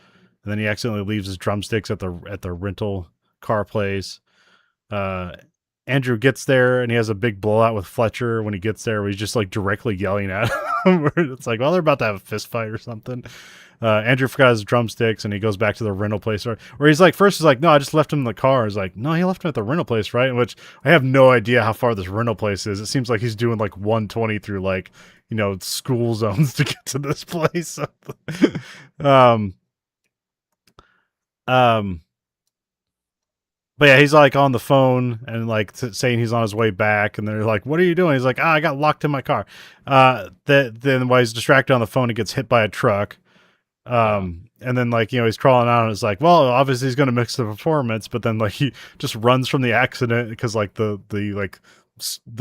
[SPEAKER 1] And then he accidentally leaves his drumsticks at the rental car place. Andrew gets there and he has a big blowout with Fletcher when he gets there, where he's just like directly yelling at him. It's like, well, they're about to have a fist fight or something. Andrew forgot his drumsticks and he goes back to the rental place where he's like, first he's like, no, I just left him in the car. He's like, no, he left him at the rental place, right? Which I have no idea how far this rental place is. It seems like he's doing like 120 through like, school zones to get to this place. But yeah, he's like on the phone and like saying he's on his way back, and they're like, "What are you doing?" He's like, I got locked in my car." Then while he's distracted on the phone, he gets hit by a truck. And then like he's crawling out, and it's like, well, obviously he's gonna mix the performance, but then like he just runs from the accident because like the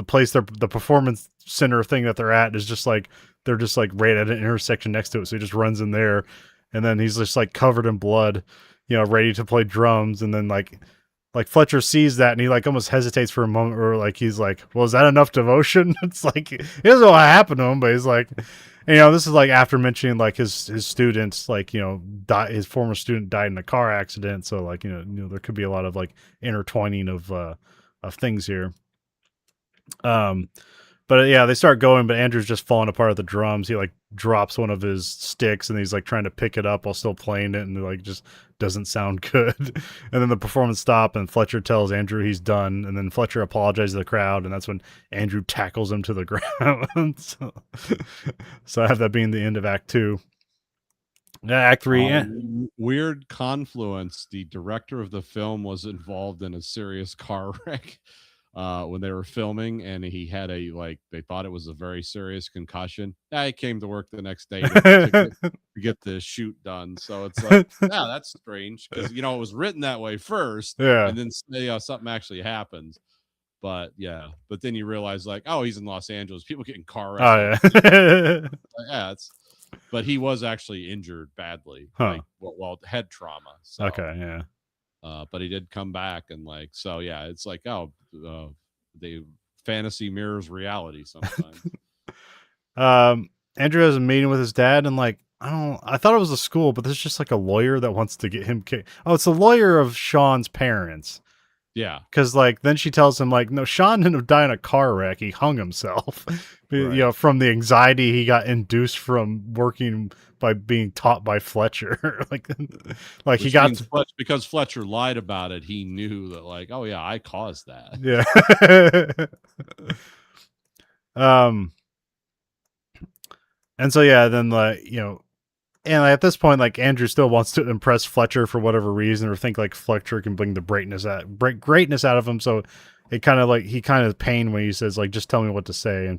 [SPEAKER 1] place the performance center thing that they're at is just like they're just like right at an intersection next to it, so he just runs in there, and then he's just like covered in blood, ready to play drums, and then like Fletcher sees that and he like almost hesitates for a moment, or like he's like, well, is that enough devotion? It's like he doesn't know what happened to him, but he's like, this is like after mentioning like his students, like his former student died in a car accident, so like there could be a lot of like intertwining of things here. But yeah, they start going, but Andrew's just falling apart at the drums. He like drops one of his sticks and he's like trying to pick it up while still playing it, and it like just doesn't sound good. And then the performance stops and Fletcher tells Andrew he's done, and then Fletcher apologizes to the crowd, and that's when Andrew tackles him to the ground. So I have that being the end of Act 2. Act 3.
[SPEAKER 2] Weird confluence. The director of the film was involved in a serious car wreck when they were filming, and he had they thought it was a very serious concussion. He came to work the next day to get the shoot done. So it's like, yeah, that's strange, because it was written that way first, and then something actually happens. But then you realize like, oh, he's in Los Angeles. People getting car wrecks. But he was actually injured badly, head trauma. So.
[SPEAKER 1] Okay, yeah.
[SPEAKER 2] But he did come back, and it's like, the fantasy mirrors reality sometimes.
[SPEAKER 1] Andrew has a meeting with his dad, and like, I thought it was a school, but there's just like a lawyer that wants to get him kicked. Oh, it's the lawyer of Sean's parents.
[SPEAKER 2] Yeah.
[SPEAKER 1] Because like then she tells him like, no, Sean didn't die in a car wreck. He hung himself. Right. From the anxiety he got induced from working by being taught by Fletcher. Which he got
[SPEAKER 2] because Fletcher lied about it. He knew that like, oh yeah, I caused that.
[SPEAKER 1] Yeah. And so yeah, then and at this point, like Andrew still wants to impress Fletcher for whatever reason, or think like Fletcher can bring the greatness out of him. So it kind of like he kind of pain when he says like, just tell me what to say, and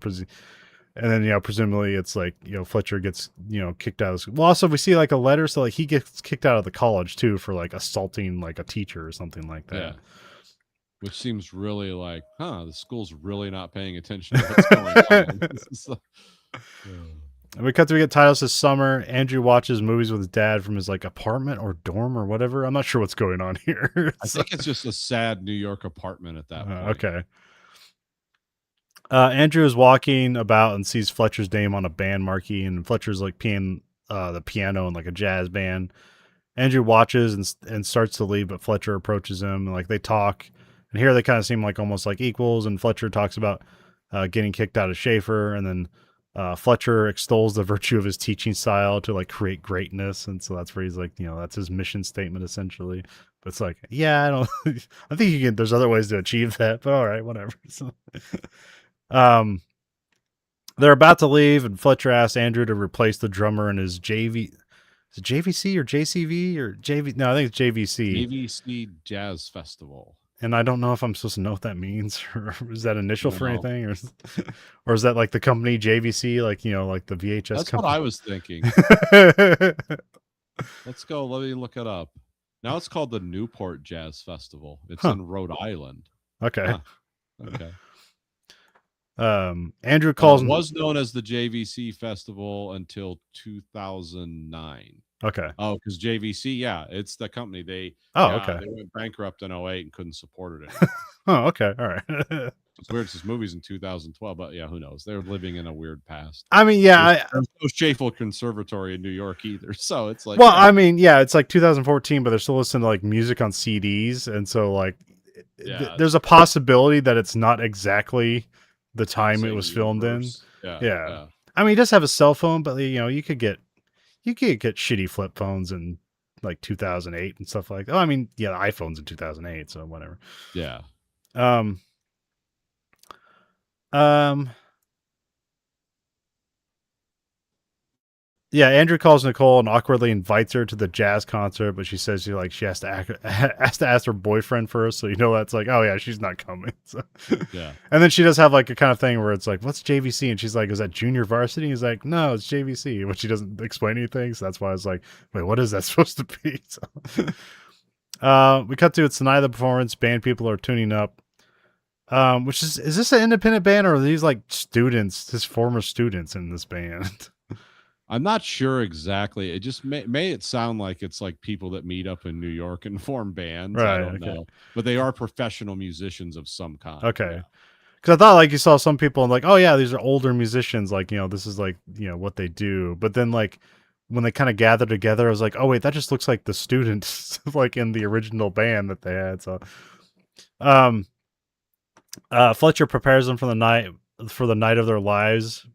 [SPEAKER 1] then presumably it's like Fletcher gets kicked out of school. Well, also we see like a letter, so like he gets kicked out of the college too for like assaulting like a teacher or something like that. Yeah.
[SPEAKER 2] Which seems really like, the school's really not paying attention to what's going on.
[SPEAKER 1] And we get titles this summer. Andrew watches movies with his dad from his like apartment or dorm or whatever. I'm not sure what's going on here.
[SPEAKER 2] I think it's just a sad New York apartment at that point.
[SPEAKER 1] Okay. Andrew is walking about and sees Fletcher's name on a band marquee, and Fletcher's like playing the piano in like a jazz band. Andrew watches and starts to leave, but Fletcher approaches him and like they talk. And here they kind of seem like almost like equals. And Fletcher talks about getting kicked out of Schaefer, and then Fletcher extols the virtue of his teaching style to like create greatness. And so that's where he's like, that's his mission statement essentially. But it's like, yeah, I don't. I think you can. There's other ways to achieve that, but all right, whatever. So, they're about to leave, and Fletcher asks Andrew to replace the drummer in his JV. Is it JVC or JCV or JV? No, I think it's JVC.
[SPEAKER 2] JVC Jazz Festival.
[SPEAKER 1] And I don't know if I'm supposed to know what that means, or is that initial for anything, or is that like the company JVC, like like the VHS?
[SPEAKER 2] That's
[SPEAKER 1] company?
[SPEAKER 2] what I was thinking. Let's go. Let me look it up. Now it's called the Newport Jazz Festival. It's in Rhode Island.
[SPEAKER 1] Okay.
[SPEAKER 2] Huh. Okay.
[SPEAKER 1] Andrew calls.
[SPEAKER 2] It was known as the JVC Festival until 2009.
[SPEAKER 1] Okay.
[SPEAKER 2] Oh, because JVC, yeah, it's the company. They
[SPEAKER 1] okay.
[SPEAKER 2] They went bankrupt in 2008 and couldn't support it anymore.
[SPEAKER 1] Oh, okay. All right.
[SPEAKER 2] It's weird. This movie's in 2012, but yeah, who knows? They're living in a weird past.
[SPEAKER 1] I mean, yeah,
[SPEAKER 2] there's no Schaefer Conservatory in New York either, so it's like.
[SPEAKER 1] Well, yeah. I mean, yeah, it's like 2014, but they're still listening to like music on CDs, and so like, there's a possibility that it's not exactly the time it was filmed in. Yeah. I mean, he does have a cell phone, but you could get shitty flip phones in like 2008 and stuff like that. Oh, I mean, yeah, the iPhone's in 2008, so whatever.
[SPEAKER 2] Yeah.
[SPEAKER 1] Yeah, Andrew calls Nicole and awkwardly invites her to the jazz concert, but she says she has to ask her boyfriend first, so that's like, oh yeah, she's not coming. So.
[SPEAKER 2] Yeah.
[SPEAKER 1] And then she does have like a kind of thing where it's like, what's JVC? And she's like, is that junior varsity? And he's like, no, it's JVC, but she doesn't explain anything, so that's why I was like, wait, what is that supposed to be? So, we cut to it's the night of the performance. Band people are tuning up. Which is this an independent band, or are these like students, his former students in this band?
[SPEAKER 2] I'm not sure exactly. It just may it sound like it's like people that meet up in New York and form bands. Right, I don't know. But they are professional musicians of some kind.
[SPEAKER 1] Okay. Because I thought like you saw some people and like, oh yeah, these are older musicians. Like, this is like, what they do. But then like when they kind of gather together, I was like, oh wait, that just looks like the students like in the original band that they had. So, Fletcher prepares them for the night of their lives.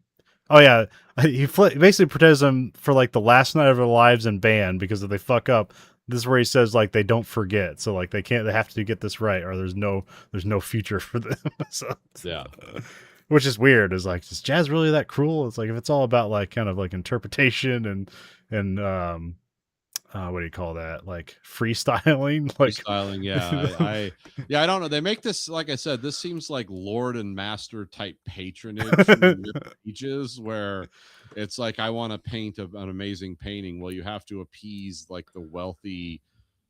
[SPEAKER 1] Oh yeah, he basically prepares them for like the last night of their lives in band, because if they fuck up, this is where he says like they don't forget. So like they have to get this right, or there's no future for them. So,
[SPEAKER 2] yeah,
[SPEAKER 1] which is weird. Is like, is jazz really that cruel? It's like, if it's all about like kind of like interpretation and what do you call that? Like freestyling, like
[SPEAKER 2] freestyling. Yeah, I don't know. They make this, like I said, this seems like Lord and Master type patronage from the ages, where it's like, I want to paint an amazing painting. Well, you have to appease like the wealthy,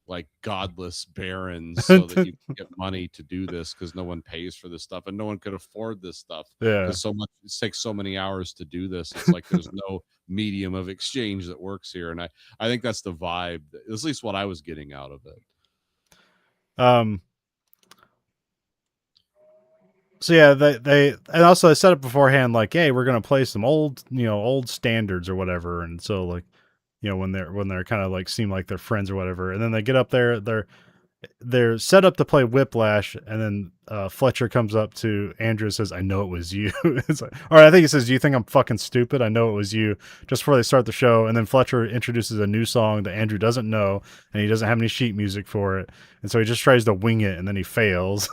[SPEAKER 2] like godless barons, so that you can get money to do this, because no one pays for this stuff and no one could afford this stuff.
[SPEAKER 1] Yeah,
[SPEAKER 2] because it takes so many hours to do this. It's like there's no medium of exchange that works here, and I think that's the vibe, at least what I was getting out of it.
[SPEAKER 1] So yeah, they and also they set up beforehand like, hey, we're gonna play some old standards or whatever, and so like, when they're kind of like seem like they're friends or whatever, and then they get up there, they're set up to play Whiplash, and then Fletcher comes up to Andrew and says, I know it was you. It's like, all right, I think he says, do you think I'm fucking stupid? I know it was you, just before they start the show. And then Fletcher introduces a new song that Andrew doesn't know, and he doesn't have any sheet music for it, and so he just tries to wing it, and then he fails.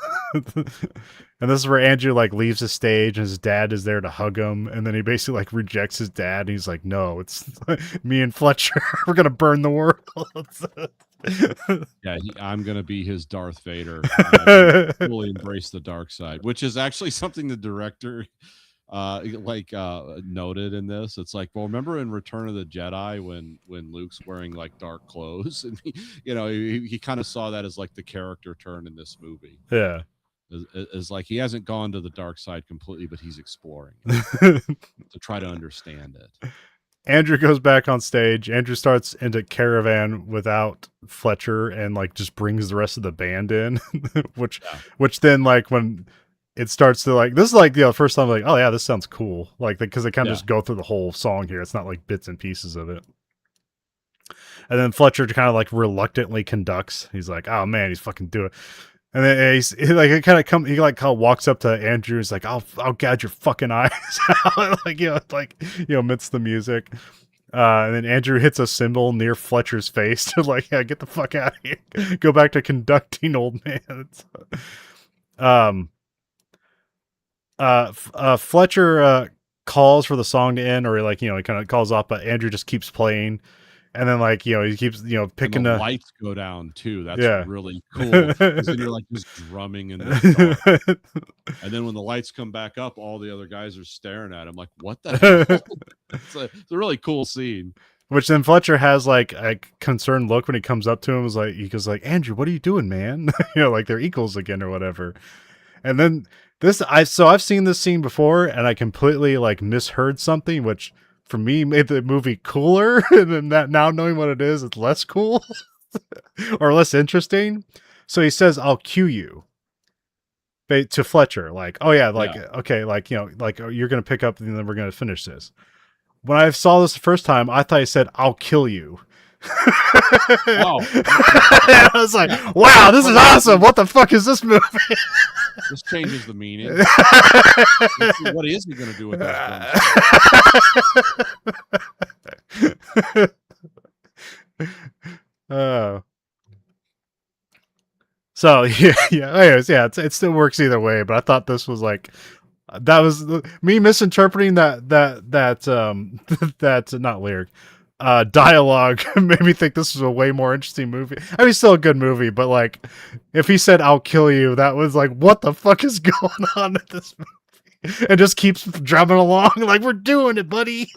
[SPEAKER 1] And this is where Andrew like leaves the stage, and his dad is there to hug him, and then he basically like rejects his dad, and he's like, no, it's me and Fletcher, we're gonna burn the world.
[SPEAKER 2] Yeah, I'm gonna be his Darth Vader. Fully embrace the dark side, which is actually something the director noted in this. It's like, well, remember in Return of the Jedi when Luke's wearing like dark clothes, and he kind of saw that as like the character turn in this movie.
[SPEAKER 1] Yeah.
[SPEAKER 2] Is like he hasn't gone to the dark side completely, but he's exploring it to try to understand it.
[SPEAKER 1] Andrew goes back on stage. Andrew starts into Caravan without Fletcher, and like just brings the rest of the band in, which then like when it starts to like, this is like, first time like, oh yeah, this sounds cool, like, because they kind of
[SPEAKER 2] Yeah.
[SPEAKER 1] just go through the whole song here. It's not like bits and pieces of it. And then Fletcher kind of like reluctantly conducts. He's like, oh man, he's fucking do it. And then like it kind of he like kind of walks up to Andrew. He's like, I'll gouge your fucking eyes out. Like, amidst the music. And then Andrew hits a cymbal near Fletcher's face to like, yeah, get the fuck out of here. Go back to conducting, old man. Fletcher calls for the song to end, or like, he kind of calls off, but Andrew just keeps playing. And then like, he keeps, picking
[SPEAKER 2] the lights go down too. That's
[SPEAKER 1] yeah.
[SPEAKER 2] really cool. Because then you're like just drumming in the dark. And then when the lights come back up, all the other guys are staring at him like, what the hell? It's a really cool scene.
[SPEAKER 1] Which then Fletcher has like a concerned look when he comes up to him. He goes like, Andrew, what are you doing, man? Like they're equals again or whatever. And then I've seen this scene before, and I completely like misheard something, which for me made the movie cooler. And then that, now knowing what it is, it's less cool or less interesting. So he says, I'll cue you to Fletcher. Like, oh yeah, like, yeah. Okay, like, like you're going to pick up and then we're going to finish this. When I saw this the first time, I thought he said, I'll kill you.
[SPEAKER 2] Oh.
[SPEAKER 1] I was like, wow, this is awesome. What the fuck is this movie?
[SPEAKER 2] This changes the meaning. What is he going to do with that?
[SPEAKER 1] So anyways, it still works either way, but I thought this was like, that was me misinterpreting that not lyric, dialogue made me think this was a way more interesting movie. I mean, still a good movie, but like, if he said "I'll kill you," that was like, what the fuck is going on in this movie? And just keeps drumming along like, we're doing it, buddy.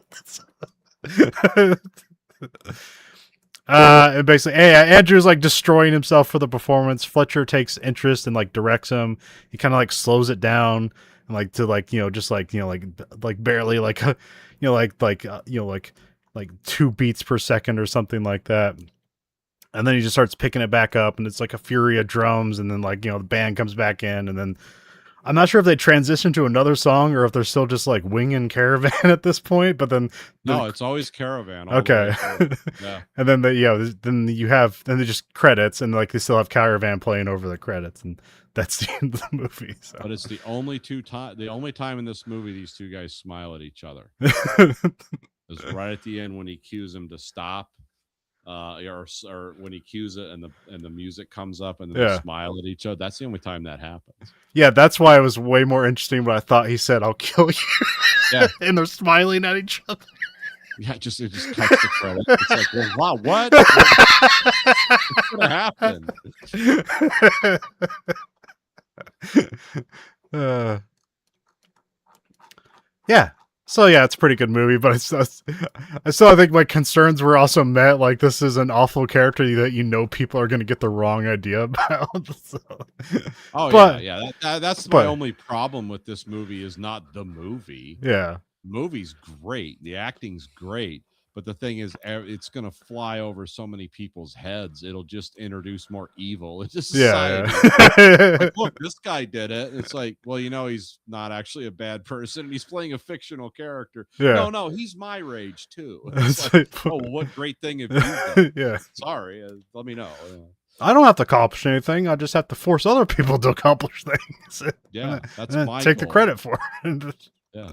[SPEAKER 1] And basically, Andrew's like destroying himself for the performance. Fletcher takes interest and like directs him. He kind of like slows it down and like to like, just like, like barely like, like 2 beats per second or something like that. And then he just starts picking it back up, and it's like a fury of drums, and then like, the band comes back in, and then I'm not sure if they transition to another song or if they're still just like winging Caravan at this point, but then
[SPEAKER 2] no, it's always Caravan.
[SPEAKER 1] Okay. Yeah. And then then they just credits, and like they still have Caravan playing over the credits, and that's the end of the movie. So.
[SPEAKER 2] But it's the only time in this movie these two guys smile at each other. It's right at the end when he cues him to stop, or when he cues it and the music comes up and then they smile at each other. That's the only time that happens. Yeah,
[SPEAKER 1] that's why it was way more interesting when I thought he said, "I'll kill you." Yeah, and they're smiling at each other.
[SPEAKER 2] Yeah, it just cuts the credit. It's like, well, wow, what? What's
[SPEAKER 1] gonna happen? Yeah. So yeah, it's a pretty good movie, but I still think my concerns were also met. Like, this is an awful character that people are going to get the wrong idea about. So.
[SPEAKER 2] Oh yeah. That's my only problem with this movie is not the movie.
[SPEAKER 1] Yeah,
[SPEAKER 2] the movie's great, the acting's great, but the thing is, it's going to fly over so many people's heads. It'll just introduce more evil into society. Yeah. Like, look, this guy did it. It's like, well, he's not actually a bad person. He's playing a fictional character. Yeah. No, he's my rage too. It's like, oh, well, what great thing have you done? Yeah. Sorry, let me know.
[SPEAKER 1] I don't have to accomplish anything. I just have to force other people to accomplish things.
[SPEAKER 2] Yeah, that's my
[SPEAKER 1] take
[SPEAKER 2] goal.
[SPEAKER 1] The credit for it.
[SPEAKER 2] Yeah.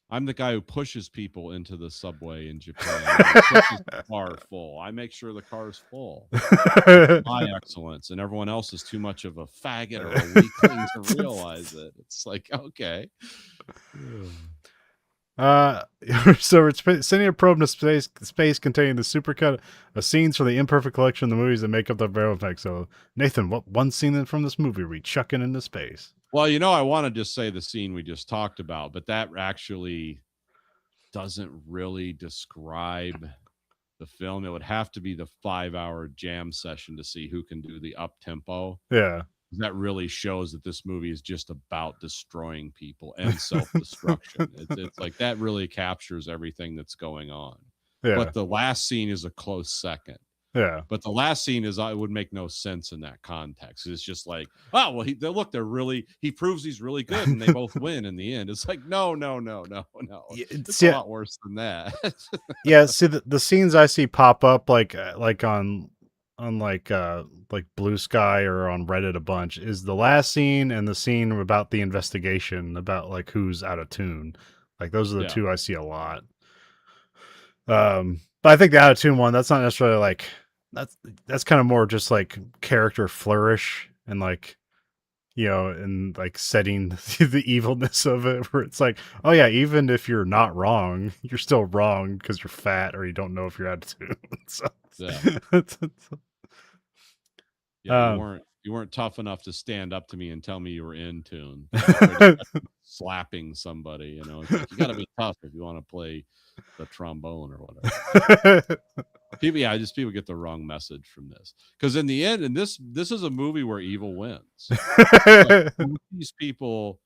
[SPEAKER 2] I'm the guy who pushes people into the subway in Japan. Pushes the car full. I make sure the car's full. My excellence, and everyone else is too much of a faggot or a weakling to realize it. It's like, okay.
[SPEAKER 1] So we're sending a probe into space containing the supercut of scenes from the imperfect collection of the movies that make up the Verhoeven Effect. So, Nathan, what one scene from this movie are we chucking into space?
[SPEAKER 2] Well, I want to just say the scene we just talked about, but that actually doesn't really describe the film. It would have to be the 5-hour jam session to see who can do the up tempo.
[SPEAKER 1] Yeah.
[SPEAKER 2] That really shows that this movie is just about destroying people and self-destruction. It's like that really captures everything that's going on. Yeah. But the last scene is a close second.
[SPEAKER 1] Yeah.
[SPEAKER 2] But the last scene is it would make no sense in that context. It's just like, oh well, he proves he's really good, and they both win in the end. It's like no. It's a
[SPEAKER 1] Yeah,
[SPEAKER 2] lot worse than that.
[SPEAKER 1] yeah. See, the scenes I see pop up like like Blue Sky or on Reddit a bunch is the last scene and the scene about the investigation about like who's out of tune. Like those are the
[SPEAKER 2] Yeah.
[SPEAKER 1] two I see a lot. But I think the out of tune one, that's not necessarily like that's kind of more just like character flourish and like, you know, and like setting the evilness of it, where it's like, oh yeah, even if you're not wrong, you're still wrong because you're fat or you don't know if you're out of tune. So,
[SPEAKER 2] Yeah. Yeah,
[SPEAKER 1] um,
[SPEAKER 2] you weren't tough enough to stand up to me and tell me you were in tune. Slapping somebody, you know, it's like you got to be tough if you want to play the trombone or whatever. People get the wrong message from this, because in the end, and this is a movie where evil wins. Like, these people,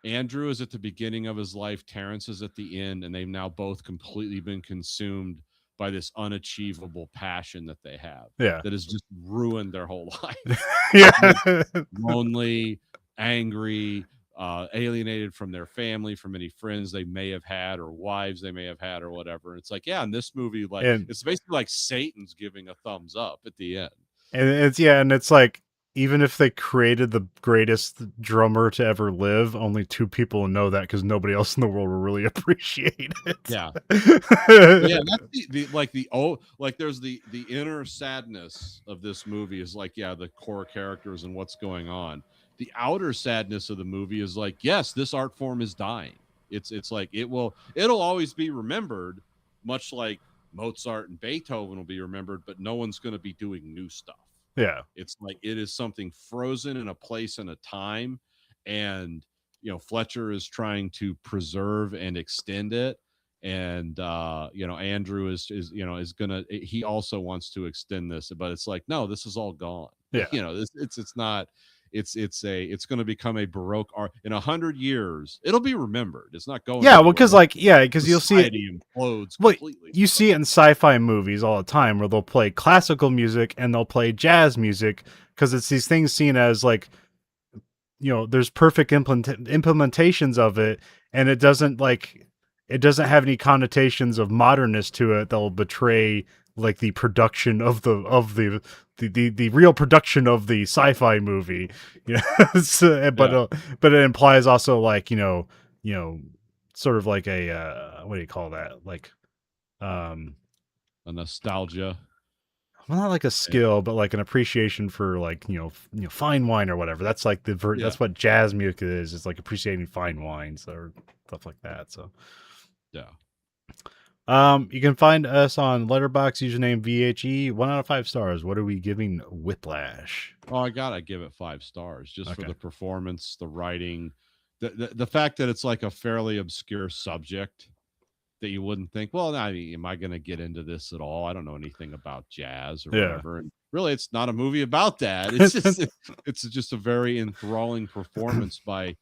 [SPEAKER 2] Andrew is at the beginning of his life, Terrence is at the end, and they've now both completely been consumed by this unachievable passion that they have.
[SPEAKER 1] Yeah.
[SPEAKER 2] That has just ruined their whole life.
[SPEAKER 1] Yeah.
[SPEAKER 2] Lonely, angry, alienated from their family, from any friends they may have had or wives they may have had or whatever. And it's like, yeah, in this movie, like it's basically like Satan's giving a thumbs up at the end.
[SPEAKER 1] And it's like, even if they created the greatest drummer to ever live, only 2 people know that because nobody else in the world will really appreciate it.
[SPEAKER 2] Yeah. Yeah, that's there's the inner sadness of this movie is like, yeah, the core characters and what's going on. The outer sadness of the movie is like, yes, this art form is dying. It's like it'll always be remembered, much like Mozart and Beethoven will be remembered, but no one's going to be doing new stuff.
[SPEAKER 1] Yeah.
[SPEAKER 2] It's like it is something frozen in a place and a time, and Fletcher is trying to preserve and extend it, and Andrew is gonna, he also wants to extend this, but it's like, no, this is all gone.
[SPEAKER 1] Yeah.
[SPEAKER 2] It's not. It's going to become a Baroque art in 100 years. It'll be remembered. It's not going.
[SPEAKER 1] Yeah, well, because you'll see it
[SPEAKER 2] implodes
[SPEAKER 1] completely. You see it in sci-fi movies all the time where they'll play classical music and they'll play jazz music because it's these things seen as like, there's perfect implementations of it, and it doesn't have any connotations of modernness to it that'll betray like the production of the real production of the sci-fi movie, but it implies also like sort of like a what do you call that, like
[SPEAKER 2] a nostalgia,
[SPEAKER 1] well, not like a skill, but like an appreciation for like fine wine or whatever. That's like that's what jazz music is. It's like appreciating fine wines or stuff like that. So
[SPEAKER 2] yeah.
[SPEAKER 1] You can find us on Letterboxd, username VHE, 1 out of 5 stars. What are we giving Whiplash?
[SPEAKER 2] Oh, I gotta give it 5 stars just for the performance, the writing, the fact that it's like a fairly obscure subject that you wouldn't think, well, I mean, am I going to get into this at all? I don't know anything about jazz or whatever. And really, it's not a movie about that. It's just it's just a very enthralling performance by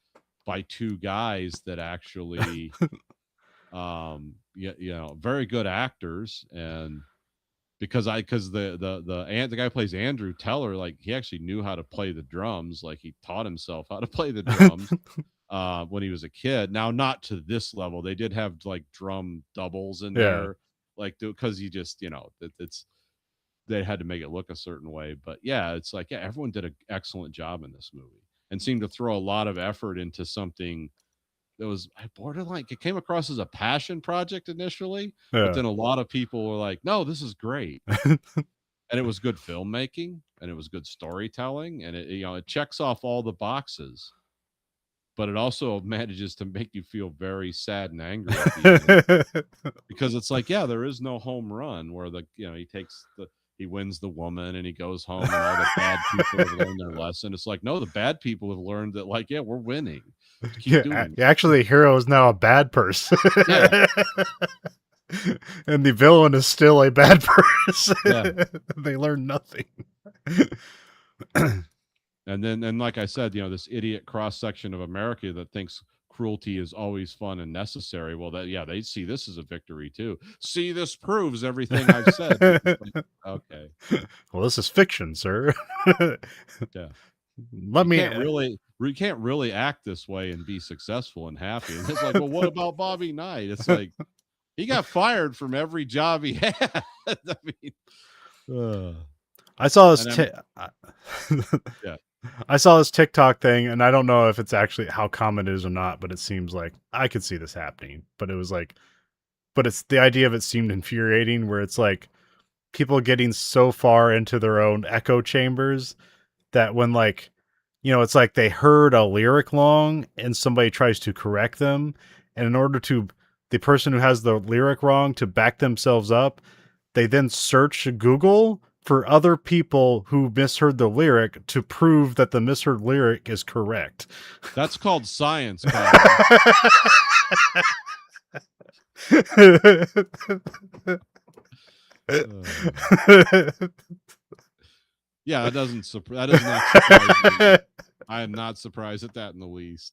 [SPEAKER 2] 2 guys that actually very good actors. And because the guy who plays Andrew Teller, like he actually knew how to play the drums, like he taught himself how to play the drums when he was a kid. Now, not to this level. They did have like drum doubles in there, like because you just they had to make it look a certain way. But yeah, it's like, yeah, everyone did an excellent job in this movie and seemed to throw a lot of effort into something that was borderline. It came across as a passion project initially, but then a lot of people were like, no, this is great. And it was good filmmaking and it was good storytelling, and it checks off all the boxes, but it also manages to make you feel very sad and angry at the end. Because it's like, yeah, there is no home run where he wins the woman and he goes home and all the bad people have learned their lesson. It's like, no, the bad people have learned that, like, yeah, we're winning.
[SPEAKER 1] Actually, the hero is now a bad person. And the villain is still a bad person. They learn nothing.
[SPEAKER 2] And like I said, this idiot cross section of America that thinks cruelty is always fun and necessary. Well, they see this as a victory too. See, this proves everything I've said. Like, okay,
[SPEAKER 1] well, this is fiction, sir.
[SPEAKER 2] yeah.
[SPEAKER 1] Let
[SPEAKER 2] You
[SPEAKER 1] me.
[SPEAKER 2] can't really act this way and be successful and happy. And it's like, well, what about Bobby Knight? It's like he got fired from every job he had. I mean,
[SPEAKER 1] I saw this.
[SPEAKER 2] yeah.
[SPEAKER 1] I saw this TikTok thing, and I don't know if it's actually how common it is or not, but it seems like I could see this happening. But it was like, but it's the idea of it seemed infuriating, where it's like people getting so far into their own echo chambers that when like, it's like they heard a lyric wrong and somebody tries to correct them, and in order to the person who has the lyric wrong to back themselves up, they then search Google for other people who misheard the lyric to prove that the misheard lyric is correct.
[SPEAKER 2] That's called science. Yeah, that does not surprise me. I am not surprised at that in the least.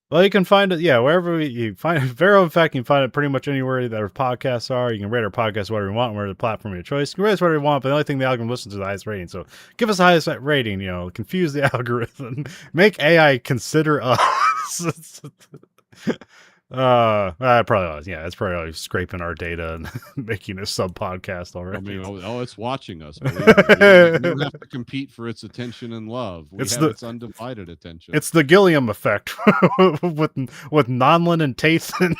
[SPEAKER 1] Well, you can find it, wherever you find Verhoeven Effect. You can find it pretty much anywhere that our podcasts are. You can rate our podcast whatever you want, wherever the platform of your choice. You can rate us whatever you want, but the only thing the algorithm listens to is the highest rating. So give us the highest rating, confuse the algorithm, make AI consider us. Probably, it's probably scraping our data and making a sub podcast already.
[SPEAKER 2] I mean, it's watching us. We don't have to compete for its attention and love. We have its undivided attention.
[SPEAKER 1] It's the Gilliam effect with Nonlin and Tathan.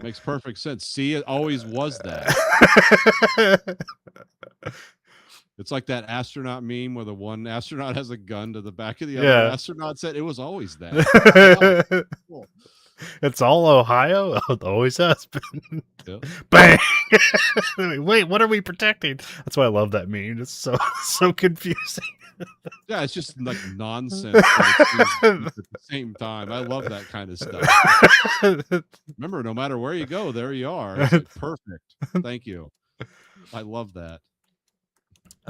[SPEAKER 2] Makes perfect sense. See, it always was that. It's like that astronaut meme where the one astronaut has a gun to the back of the other astronaut. Said it was always that. Cool.
[SPEAKER 1] It's all Ohio. It always has been.
[SPEAKER 2] Yep.
[SPEAKER 1] Bang! Wait, what are we protecting? That's why I love that meme. It's so confusing.
[SPEAKER 2] Yeah, it's just like nonsense at the same time. I love that kind of stuff. Remember, no matter where you go, there you are. It's like, perfect. Thank you. I love that.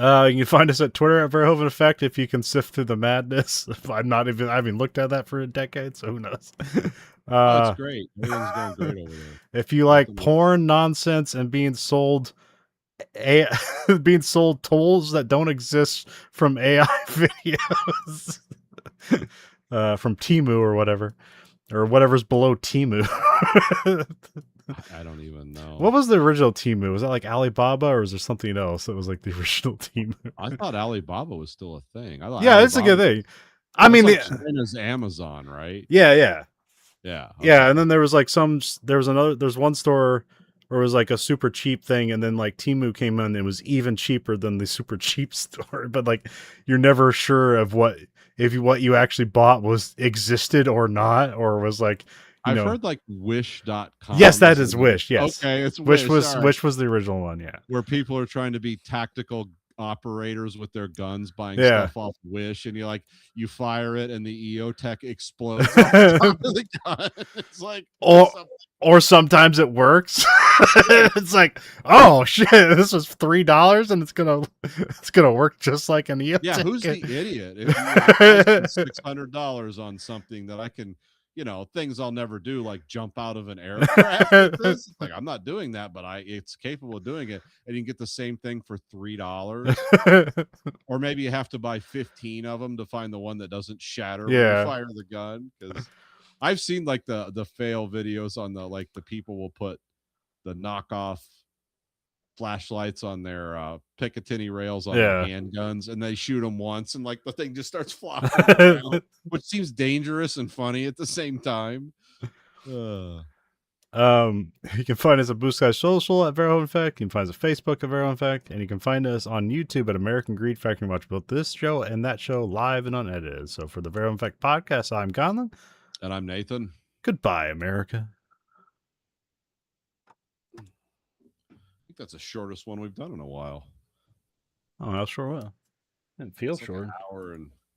[SPEAKER 1] You can find us at Twitter at Verhoeven Effect if you can sift through the madness. I haven't looked at that for a decade, so who knows?
[SPEAKER 2] It's great. Everything's going great over there.
[SPEAKER 1] If you like porn nonsense and being sold tools that don't exist from AI videos, from Temu or whatever's below Temu.
[SPEAKER 2] I don't even know.
[SPEAKER 1] What was the original Temu? Was that like Alibaba, or was there something else that was like the original Temu?
[SPEAKER 2] I thought Alibaba was still a thing.
[SPEAKER 1] It's a good thing. I mean,
[SPEAKER 2] like China's Amazon, right?
[SPEAKER 1] Yeah.
[SPEAKER 2] Okay.
[SPEAKER 1] Yeah, and then there was like there's one store where it was like a super cheap thing, and then like Temu came in and it was even cheaper than the super cheap store. But like you're never sure of what you actually bought existed or not, or was like
[SPEAKER 2] I've heard like Wish.com.
[SPEAKER 1] Yes, that is Wish. Yes.
[SPEAKER 2] Okay, it's
[SPEAKER 1] Wish was the original one, yeah.
[SPEAKER 2] Where people are trying to be tactical operators with their guns, buying stuff off Wish, and you fire it and the EOTech explodes off the top of the gun. It's like
[SPEAKER 1] or sometimes it works. It's like, oh shit, this was $3 and it's gonna work just like an EOTech.
[SPEAKER 2] Yeah, who's the idiot? If you spend $600 on something that I can, things I'll never do, like jump out of an aircraft. Like, I'm not doing that, but it's capable of doing it. And you can get the same thing for $3. Or maybe you have to buy 15 of them to find the one that doesn't shatter when you fire the gun. Because I've seen like the fail videos on the people will put the knockoff flashlights on their Picatinny rails on their handguns, and they shoot them once and like the thing just starts flopping around, which seems dangerous and funny at the same time.
[SPEAKER 1] You can find us at Blue Sky Social at Verhoeven Effect. You can find us at Facebook at Verhoeven Effect, and you can find us on YouTube at American Greed Factory and watch both this show and that show live and unedited. So for the Verhoeven Effect podcast, I'm Conlon.
[SPEAKER 2] And I'm Nathan.
[SPEAKER 1] Goodbye, America.
[SPEAKER 2] That's the shortest one we've done in a while.
[SPEAKER 1] Oh, that's sure will. Didn't feel short.
[SPEAKER 2] Like an hour and